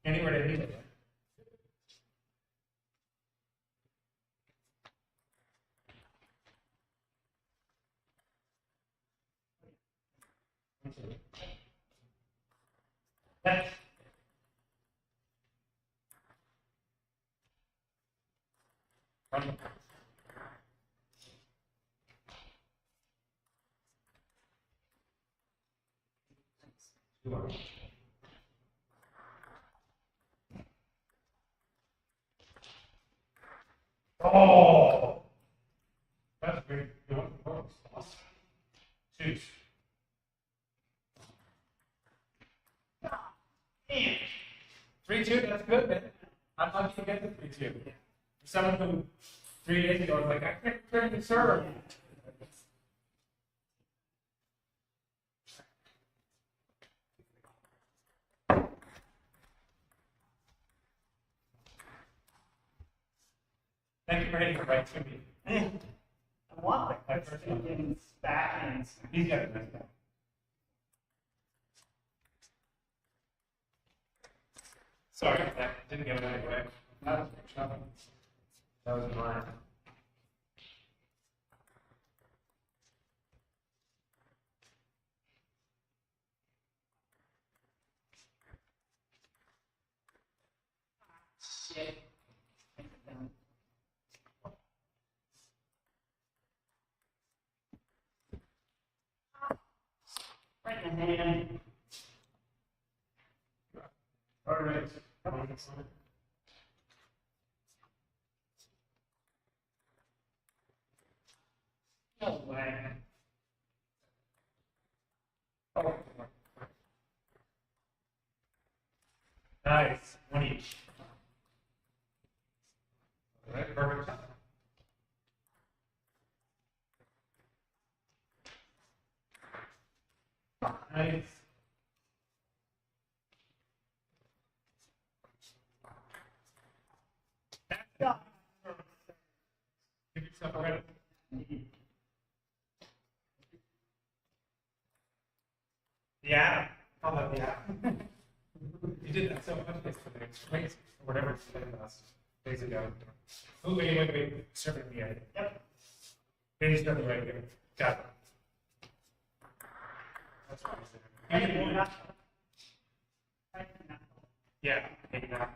Anywhere to leave it. Oh, that's great. Awesome. Two. Man, 3-2, that's good, man. I'm lucky to get the 3-2. For someone who 3 days ago was like, I can't turn the serve. Thank you for hitting it right to me. I want the Christian backhands. He's got it right now. Sorry, that didn't get it anyway. That was nothing. That was mine. Shit. Right in the hand. All right. No way. Oh. Nice. One each. All right, perfect. Nice. Yeah. Give yourself a credit. Yeah. I'll let yeah. You did that so much yesterday. It's crazy. Or whatever it's been last days ago. Oh, wait. Serving me. Yep. Here's the right here. Got it. That's what I said. Right, not- Yeah. Maybe not.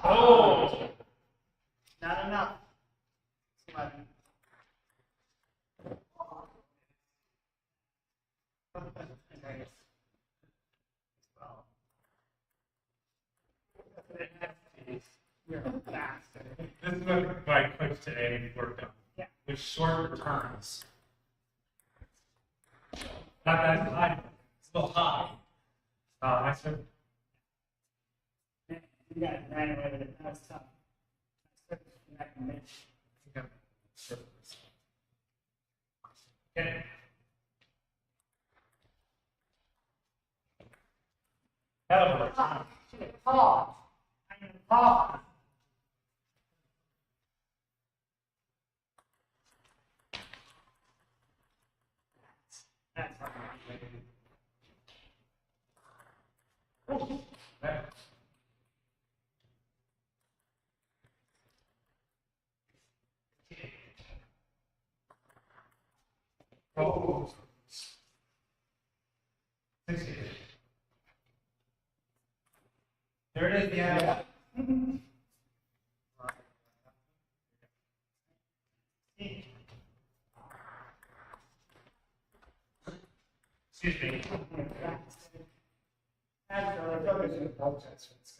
Oh! Not enough. 11. You're a bastard. This is what my coach today worked on. Yeah. With short returns. Not that high. It's a little high. I said, You got ran away with it. That was tough. That can make- okay. Hell of a return. Shit, pause. I'm gonna pause. That's how That- There it is, yeah. Excuse me.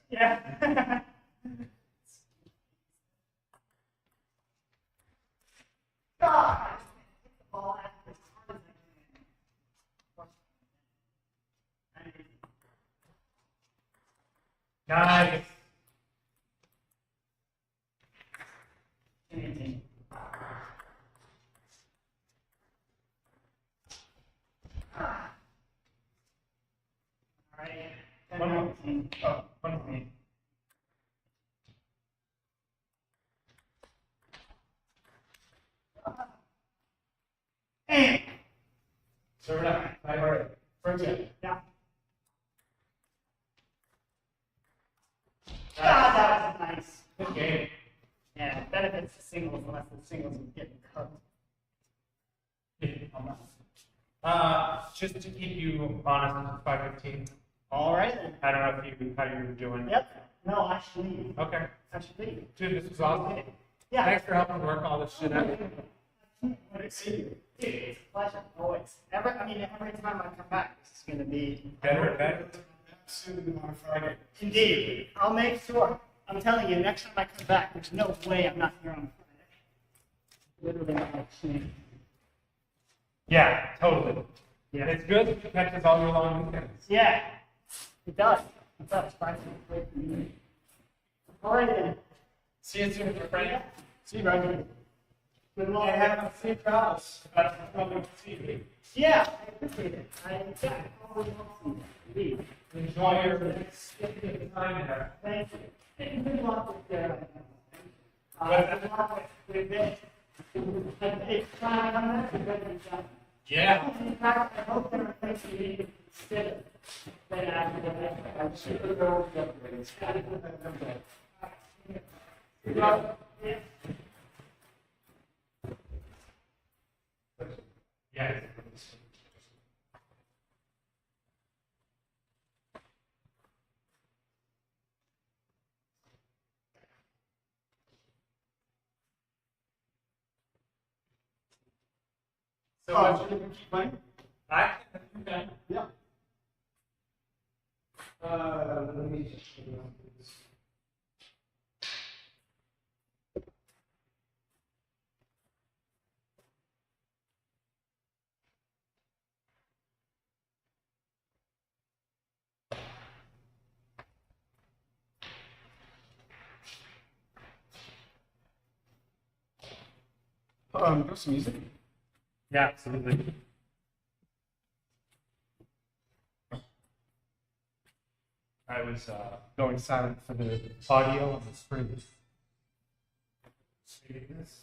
Yeah. God. Ball as hard as I can. Nice. Anything. All right. One more. 10-19. Oh, one more. Damn. Serve it up. I already. Very good. Yeah. God, that was nice. Good game. Yeah, it benefits the singles unless the singles is getting cut. Just to keep you honest, 5:15. All right then. I don't know if you how you're doing. Yep. No, I should leave. Okay. I should leave. Dude, this was awesome. Yeah. Thanks for helping work all this shit out. When I see you. Dude, it's a pleasure. Always. Every time I come back, this is going to be Better and better. Soon on Friday. Indeed. I'll make sure. I'm telling you, next time I come back, there's no way I'm not here on Friday. Literally not like shame. Yeah, totally. Yeah. It's good if it catches all your long weekends. Yeah. It does. It does. Friday is great for me. All right then. See you soon, my friend. See you, Roger. Good luck. And have safe travels. That's probably see you. Yeah, I appreciate it. Yeah, always awesome. Indeed. Enjoy your next time there. Thank you. And good luck with good luck with it. It's trying to come back to good job. Yeah. In fact, I hope there are things you need to consider that I should go yeah. Yeah. So I should keep playing? I think that. Yeah. Let me just. Do some music. Yeah, absolutely. I was going silent for the audio on the screen. See this?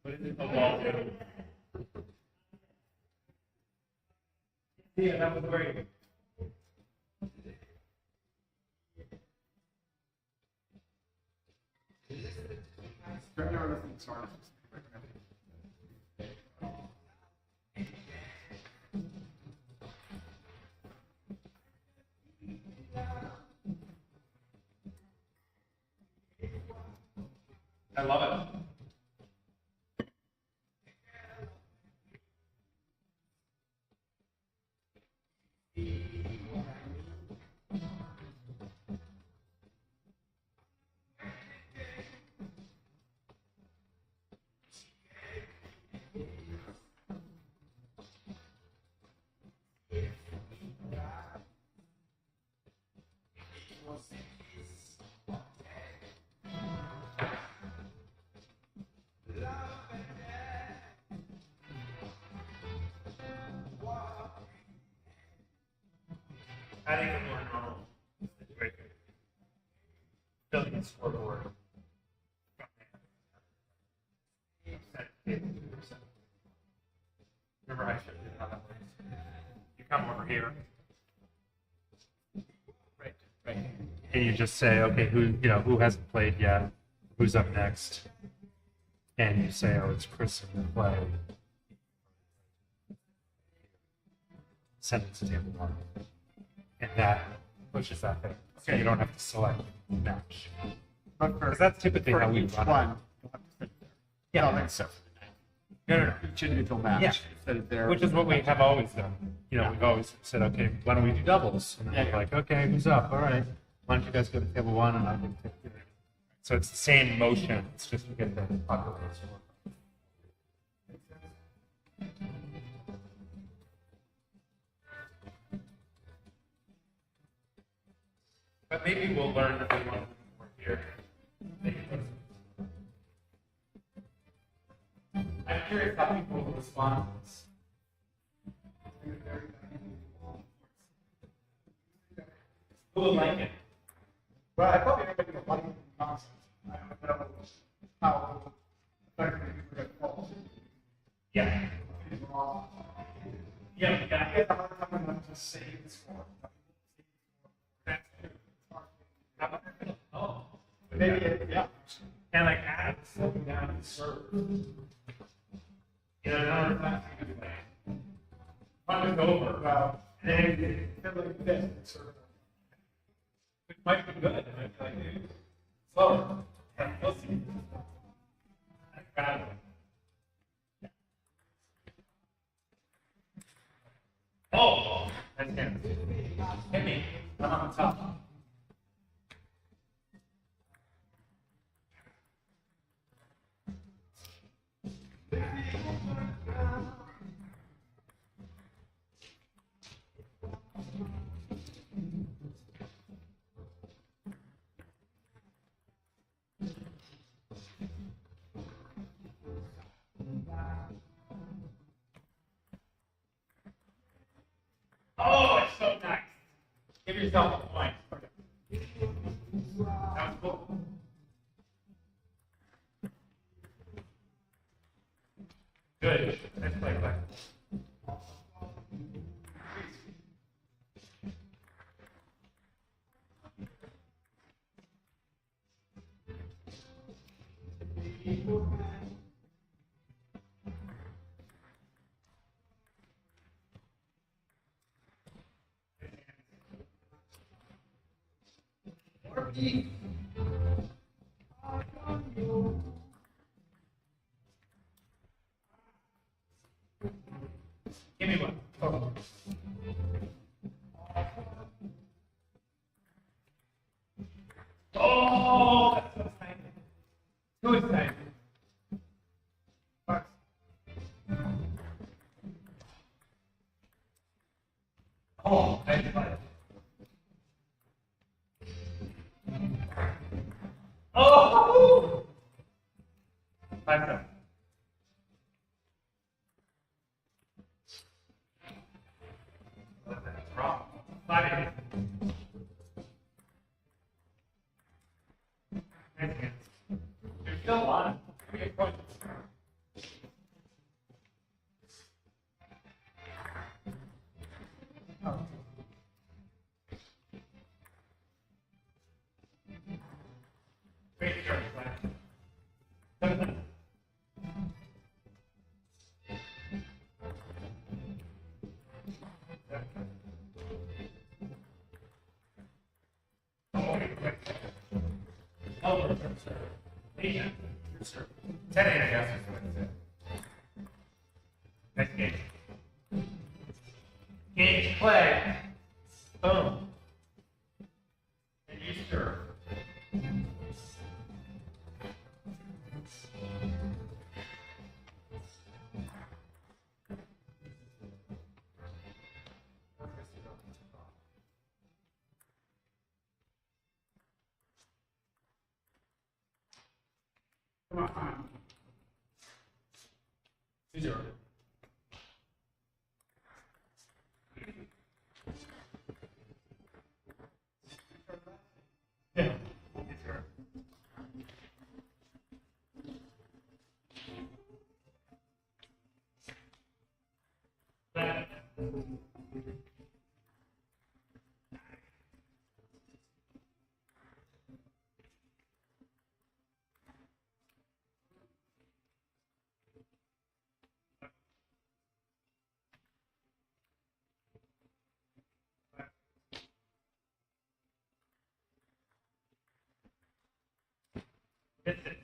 What is it? A wall. Yeah, that was great. Sorry. I love it. I think a more normal situation. Building a scoreboard. Remember I showed you how that works. You come over here. Right, right. And you just say, okay, who hasn't played yet? Who's up next? And you say, oh, it's Chris in the play. Send it to table 1. And that pushes that thing. So you don't have to select match. But for, Because that's typically for how we each run one, it. you'll have to sit there. Yeah. No, that's so. No. Each individual match. Yeah. Sit it there. Which is what we have always done. We've always said, okay, why don't we do doubles? And then we're like, okay, who's up? All right. Why don't you guys go to table 1 and I'll go to table 2. So it's the same motion. It's just you get the population. But maybe we'll learn if we want to do more here. I'm curious how people will respond to this. Who will like it? Well, I probably everybody will like the concept. I don't know how effectively we're going to fall. Yeah. Yeah, we I got get a hard time enough to save the score. Oh. Maybe, yeah. And like Adam slowing down and serve. Another time you can play. Fun is over. Well, and then it feel like this, it's sort of. Which might be good. It might be like, dude, slower. Yeah, we'll see. I got it. Oh! That's him. Hit me. I'm on top. Oh, it's so nice. Give yourself a point. That was cool. Good. Let's play. Give me one. Oh. Oh, that's so exciting. Too exciting. Oh, I love it. Oh! Five seconds. That's wrong. 5 minutes. There's still one. 3 points. Great start, Glenn. Oh, sir. 8. Sir. 10 8, I guess. Is what it is. Next game. Game play. Boom. And you serve. Come on. 2-0. Hit it.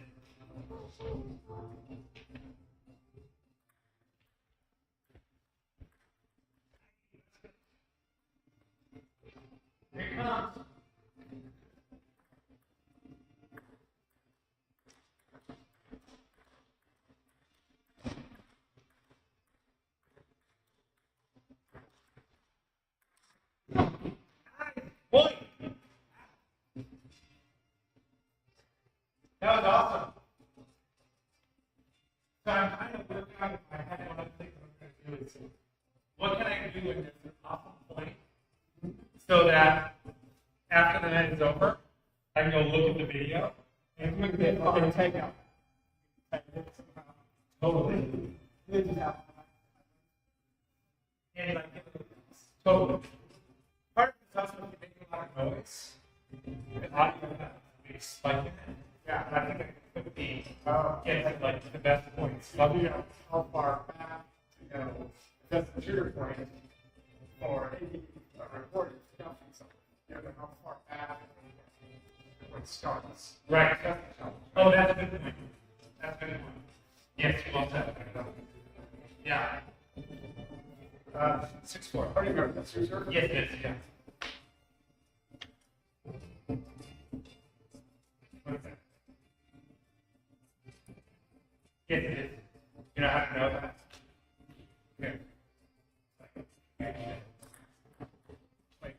Here it comes. Point. That was awesome. So I'm kind of working out in my head what I'm thinking I'm going to do is, what can I do when there's an awesome point so that after the night is over, I can go look at the video and look at it and take out. Totally. And like, totally. Part of it's also if you make a lot of noise, the audio has a big spike in it. Yeah, and I think it could be getting like the best points. Well, you know, how far back, you know, that's the trigger point for any recorded stuff and something. You know, how far back when it starts. Right. Oh, that's a good point. That's a good point. Yes, well said. Yeah. 6-4. How do you remember that's your Yes, yes, yeah. What is that? Yes, it is. You know how to know that? Here. Wait.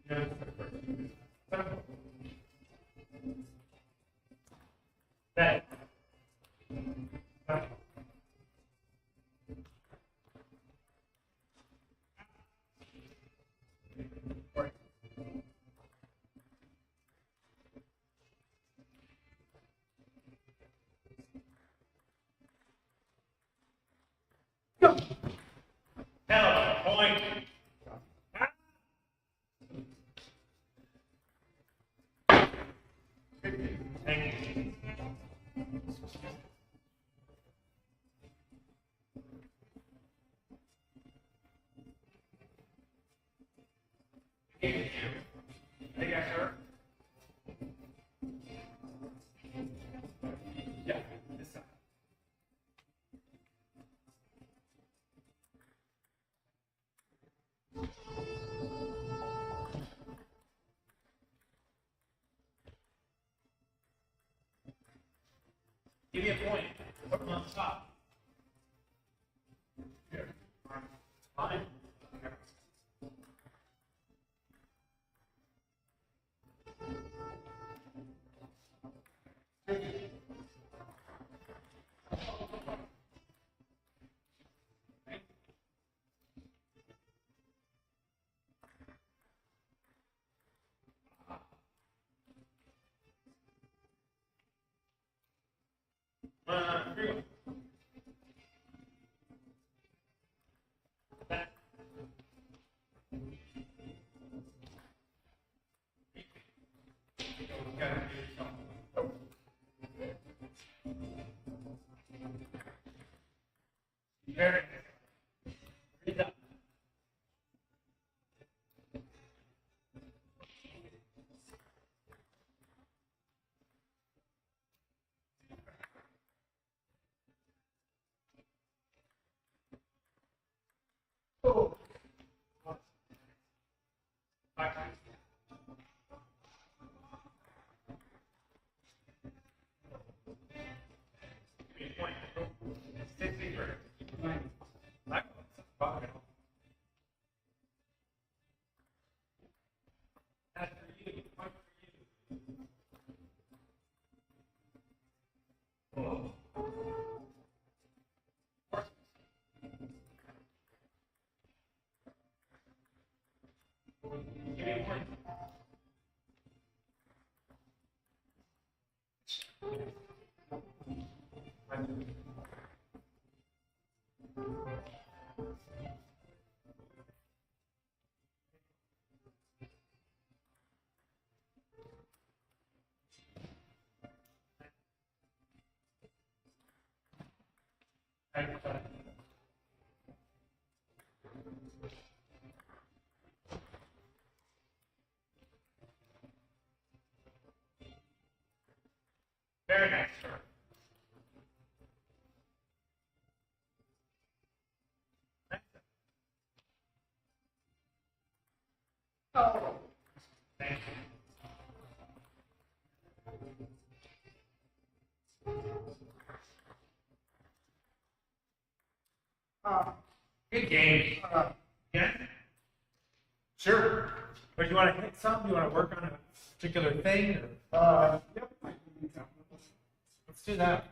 No, that. Hell, point. Thank you. Thank you, sir. Yeah, this side. Give me a point. Put them on the top. Here. Fine. Here you go. Back. Very good. Breathe up. Oh. Back. Give me a point. 63. Back. Back. That's for you. Point for you. Oh. Give me a point. Very nice, sir. Oh. Thank you. Uh, Good game. Yeah. Sure. Or do you want to hit something? Do you want to work on a particular thing? Or... yep. Let's do that.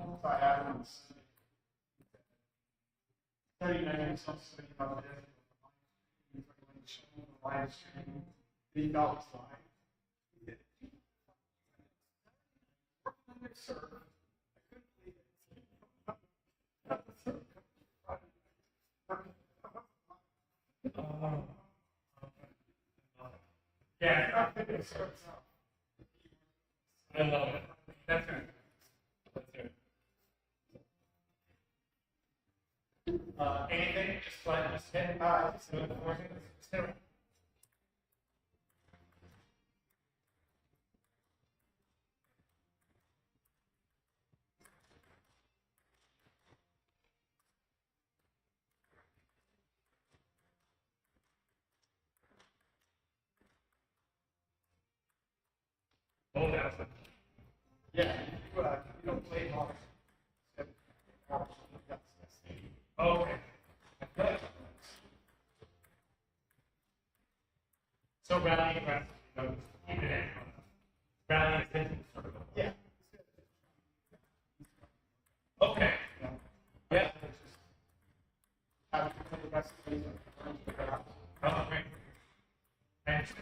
So I had on study minutes, I'm studying about this, live stream, the dogs live. Sir, I couldn't believe it. Yeah. I love it. That's right. That's right. Anything? Just like just hit. Just do it before you. Just hit it. Oh, that's it. Yeah, you don't play hard. Okay. So rally aggressive. Keep it in. Rally attention. Yeah. Okay. Yeah. Have to play the rest of the season. Oh, great. Thanks.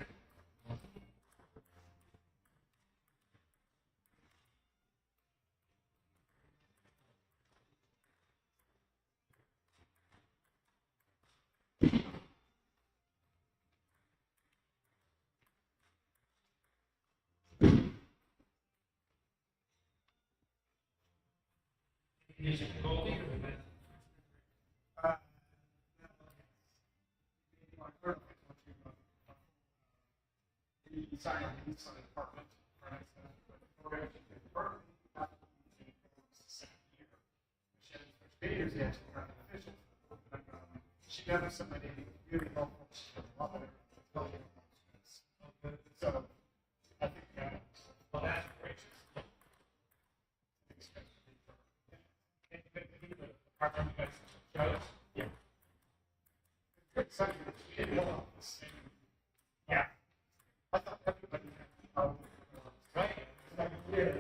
Is it Goldie or the best? Sorry, I'm inside the department. We're going to the department. Years yet, she never somebody really helpful. She love it. So I think Well, that's great. Part-time you guys shows? yeah. Excited. We didn't know this. Yeah. I thought everybody had Right? like yeah.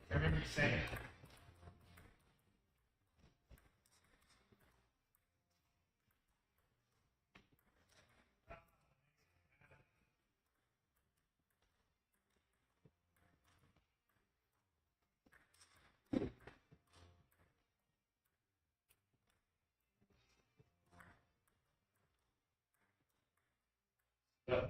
I remember you saying. Yeah.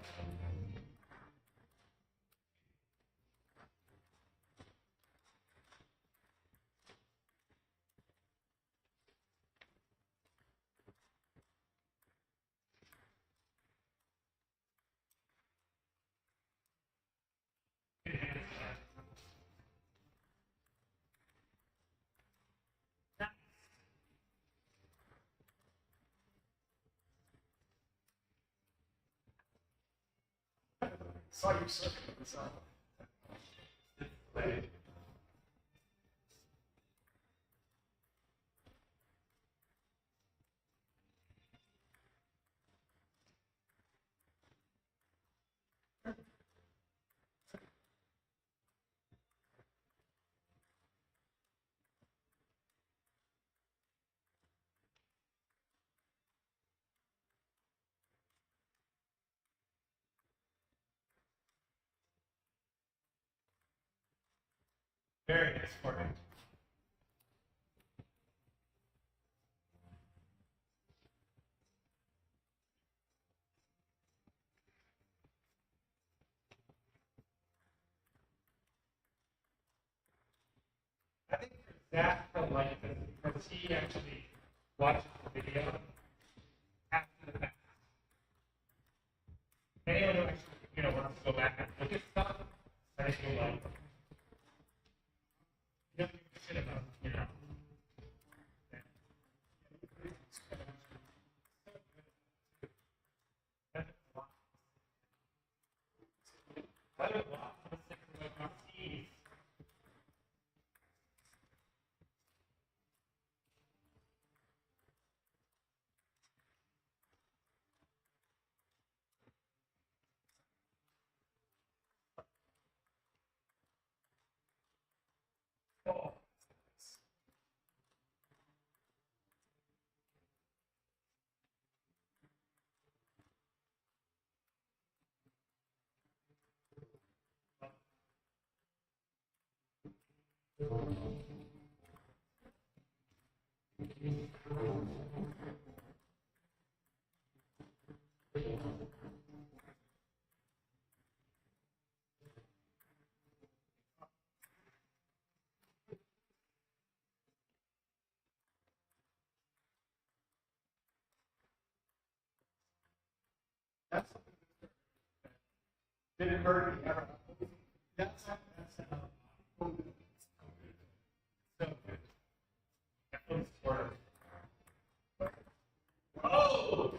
Saw you circling. So. exporting. I think for Zach to like this because he actually watches the video after the fact. Anyone who actually, wants to go back and look at stuff, I think you'll like. You don't give a shit about, Yeah. That's a lot. I don't know. I'm sick of my seeds. Oh. That's something that didn't hurt me ever. That's so good. That was supportive. Oh!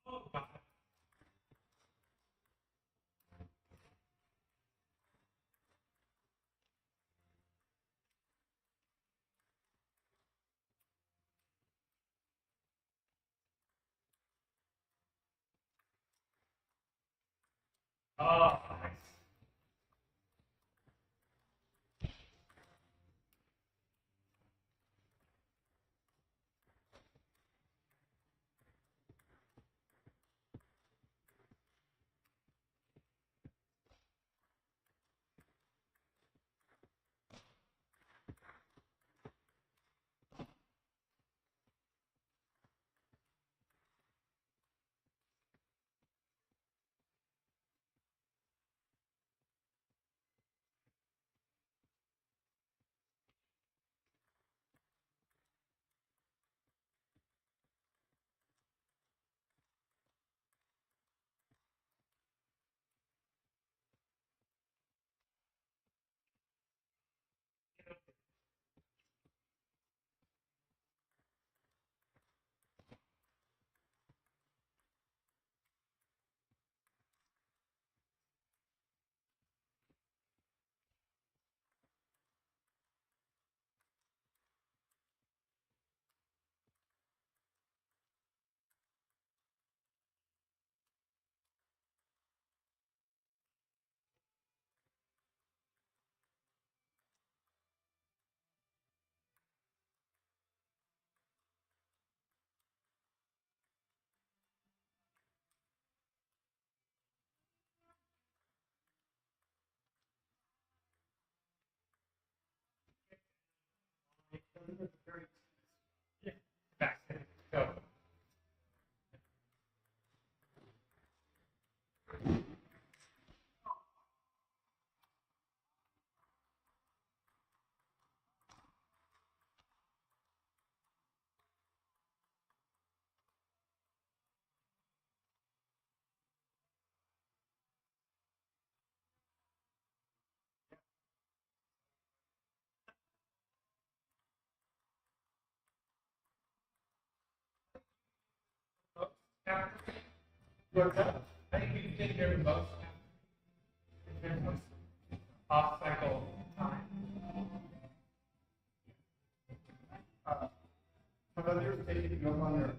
Oh, wow. Oh, nice. Back. Go. What's that? I think you can hear them both. Off cycle time. How about yours taking you up on there?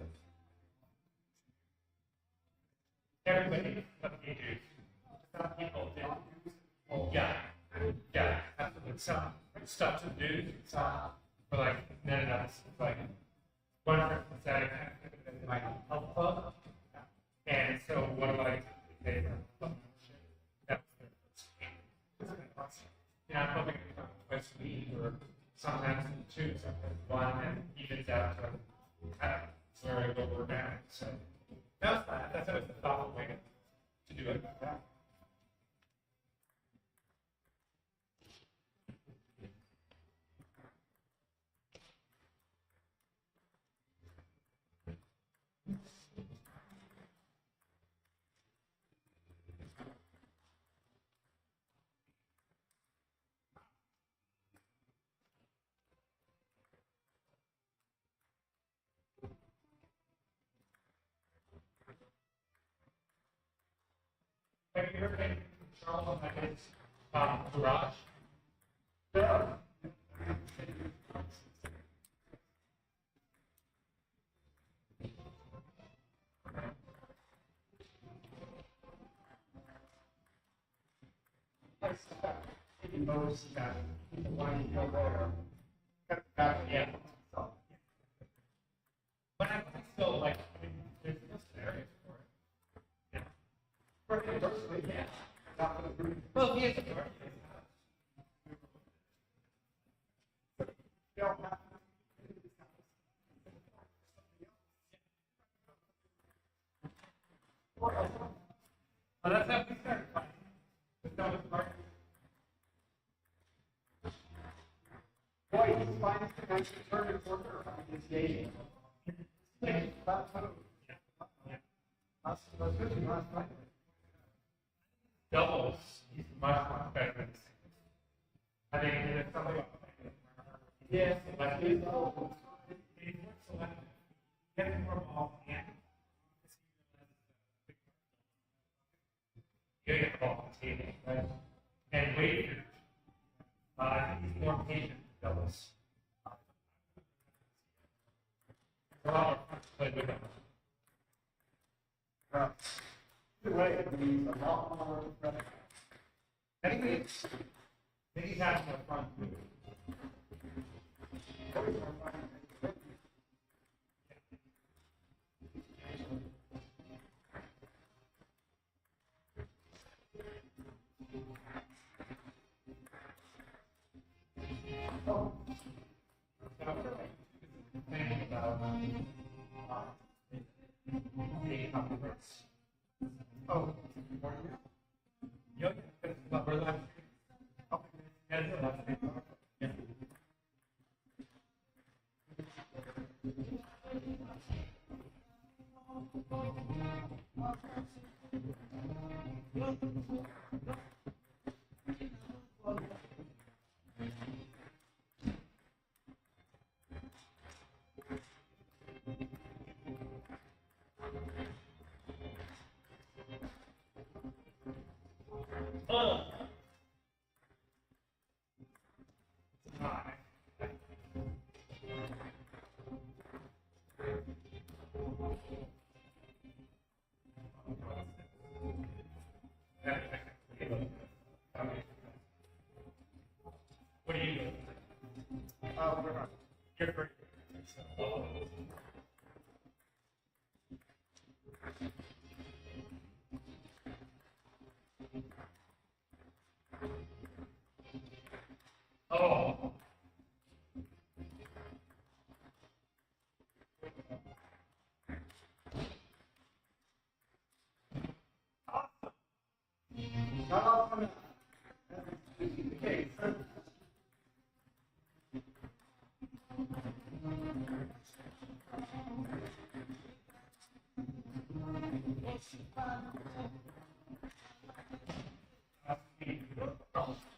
Everybody, what you do. Some people do. Oh, yeah. Yeah. Absolutely. Some stuff to do. Some for like, none of us. It's like, one person said, like, health club. And so what do I do? They that's their first game. Yeah, I'm probably going to come twice a week or sometimes two, sometimes one, and evens out to where I go work out. So that's fine. That's always the thoughtful way to do it. Have you ever been to Charles at his garage? Yeah. Taking those that one you know there. Cut back, Yeah. so. But I still like, I mean, there's still scenarios for it. Yeah. Personally, yeah. Not for the group. Well, he has a garden. You don't have Oh, that's how we started. With no garden. boy, he's finding the nice turn and corner on his game. That's what that's good last night. Doubles, he's much better than singles. I think it's something. Yes, But he's more selective. He gets more ball and you get the ball on the table, right? And wait, I think he's more patient than doubles. A lot more fun to play with him. Either way, it means a lot more. I think he's having more fun. Thinking about the conference. Oh, Yeah, it's about we're left. Yeah, it's left. Yeah. What do you do? we're not. You're pretty. Oh.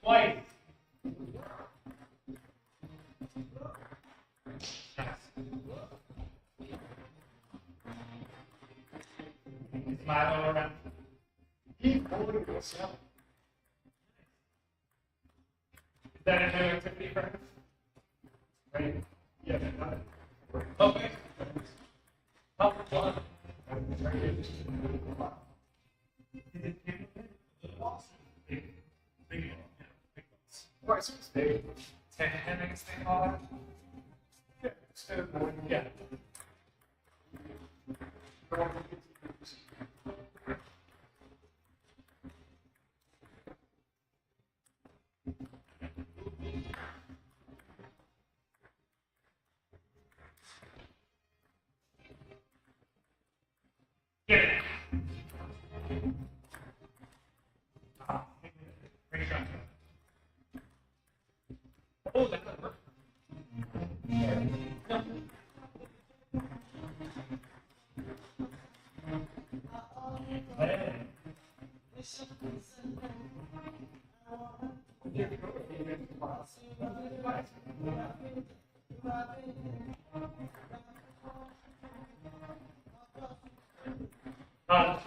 White. Is Milo around? He's holding himself. Is that a new activity for him? Right? Yeah, Okay. How fun. Right, so it's big. 10 I guess they call it. Yeah, instead of going, Yeah. Get it. Great shot. Oh, that doesn't work. No. Uh,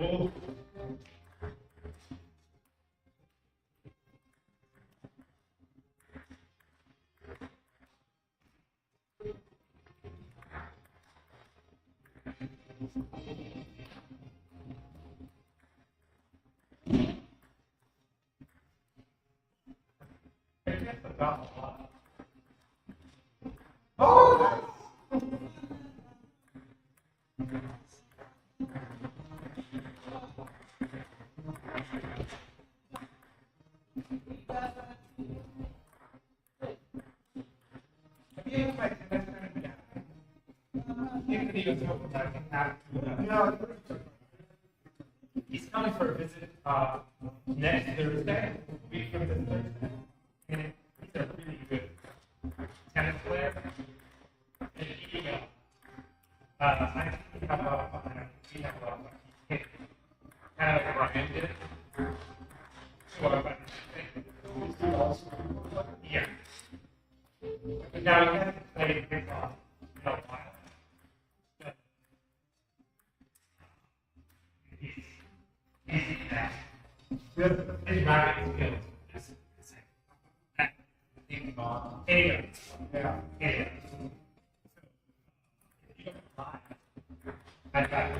oh. Maybe that's about a lot. Oh! He's coming for a visit next Thursday, week from this Thursday. And he's a really good tennis player. And he, I think we have a lot of fun. We have a lot of fun. He hit kind of like Ryan did. So, yeah. Now he hasn't played pickleball in a while. But he's that. His racket skills is that pickleball. Anyway. Yeah. Anyway. If you don't apply, I've got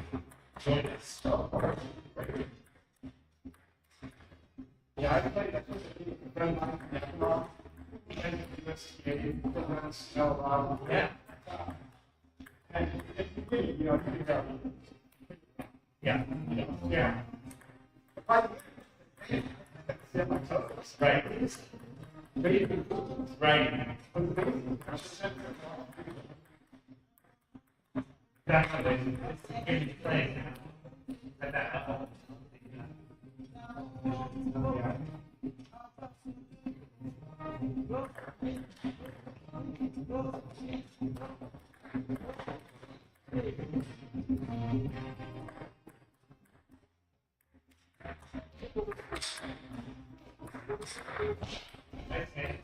join us. Yeah, I played, I think a friend of mine from Yakima, and he investigated, programs, a lot. Yeah. And if you really, you know, you go, Yeah. yeah. If I see my toes, Right. maybe, Right. Definitely. It's good to play now. At that level. Nice hands.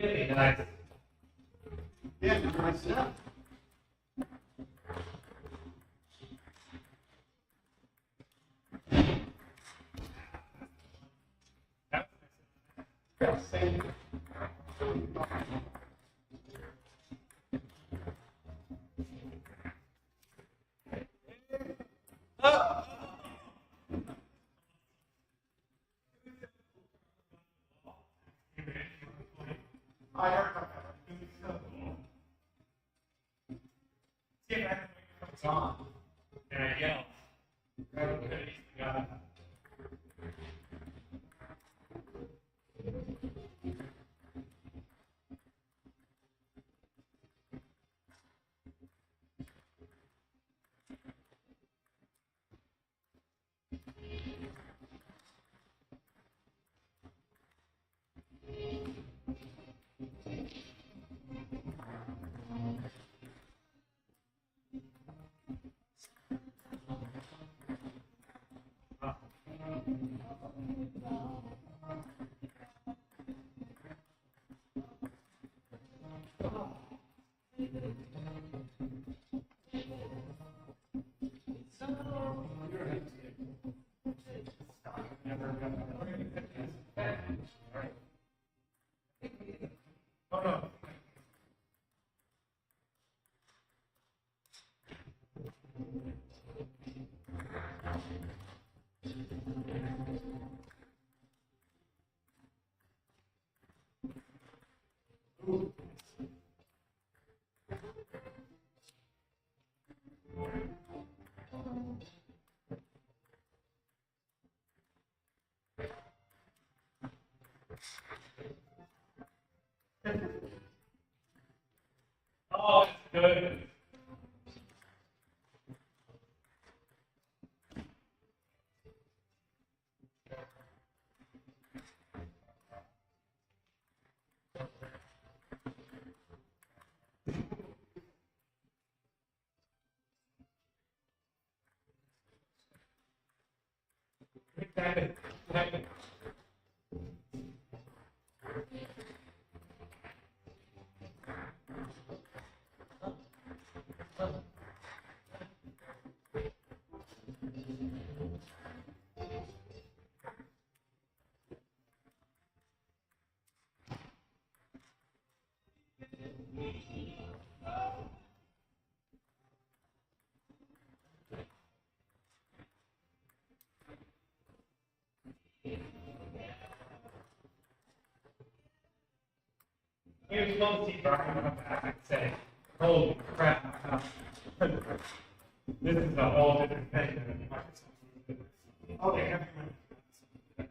Really nice. yeah, nice stuff. That's Yeah, same. I heard about that. See if that comes on. And I yell. Okay, got it. Oh no. Oh, it's good. Exactly. He was supposed to see Brian come back and say, holy crap, this is a whole different thing than Microsoft. Oh, they have you.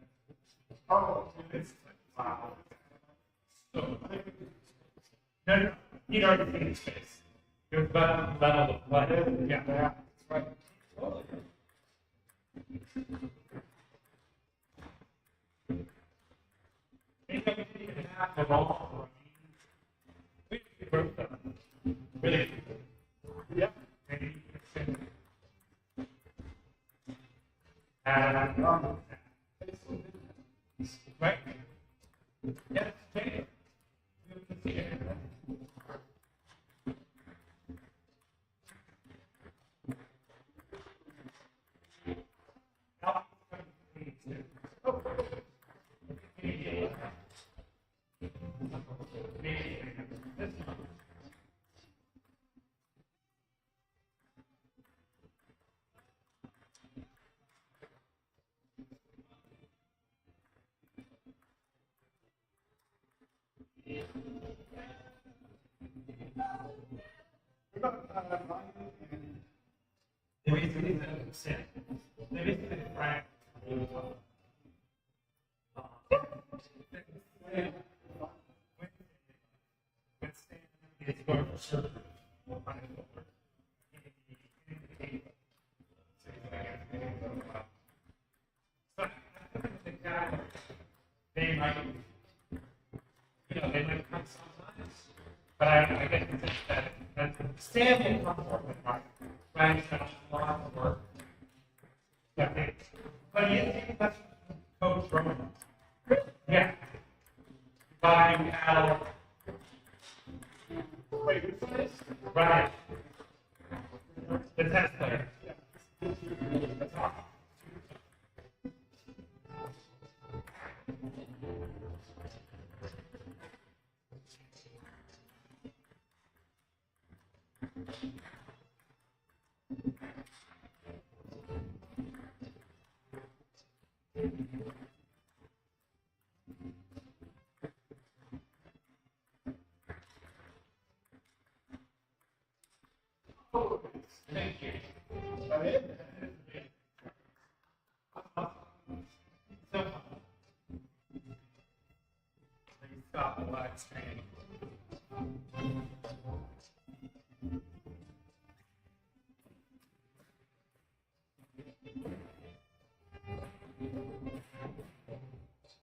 Oh, it's wow. So, no, he'd already seen his face. It was about the level of play. Yeah. Yeah, that's right. Totally. Maybe we didn't even have the ball. We broke them. Really. Yep. Maybe right? Yes, okay. You can see it. They basically said, they basically Frank. It's going for surgery. They might, they might come sometimes, but I get the sense that Stan will come forward with Ryan's done a lot of work. Yeah, but you think that's Coach Roman? Yeah. Buying Al. Wait, who's this? Ryan. The test player. That's awesome. Thank you. But it, So, let me stop the live stream.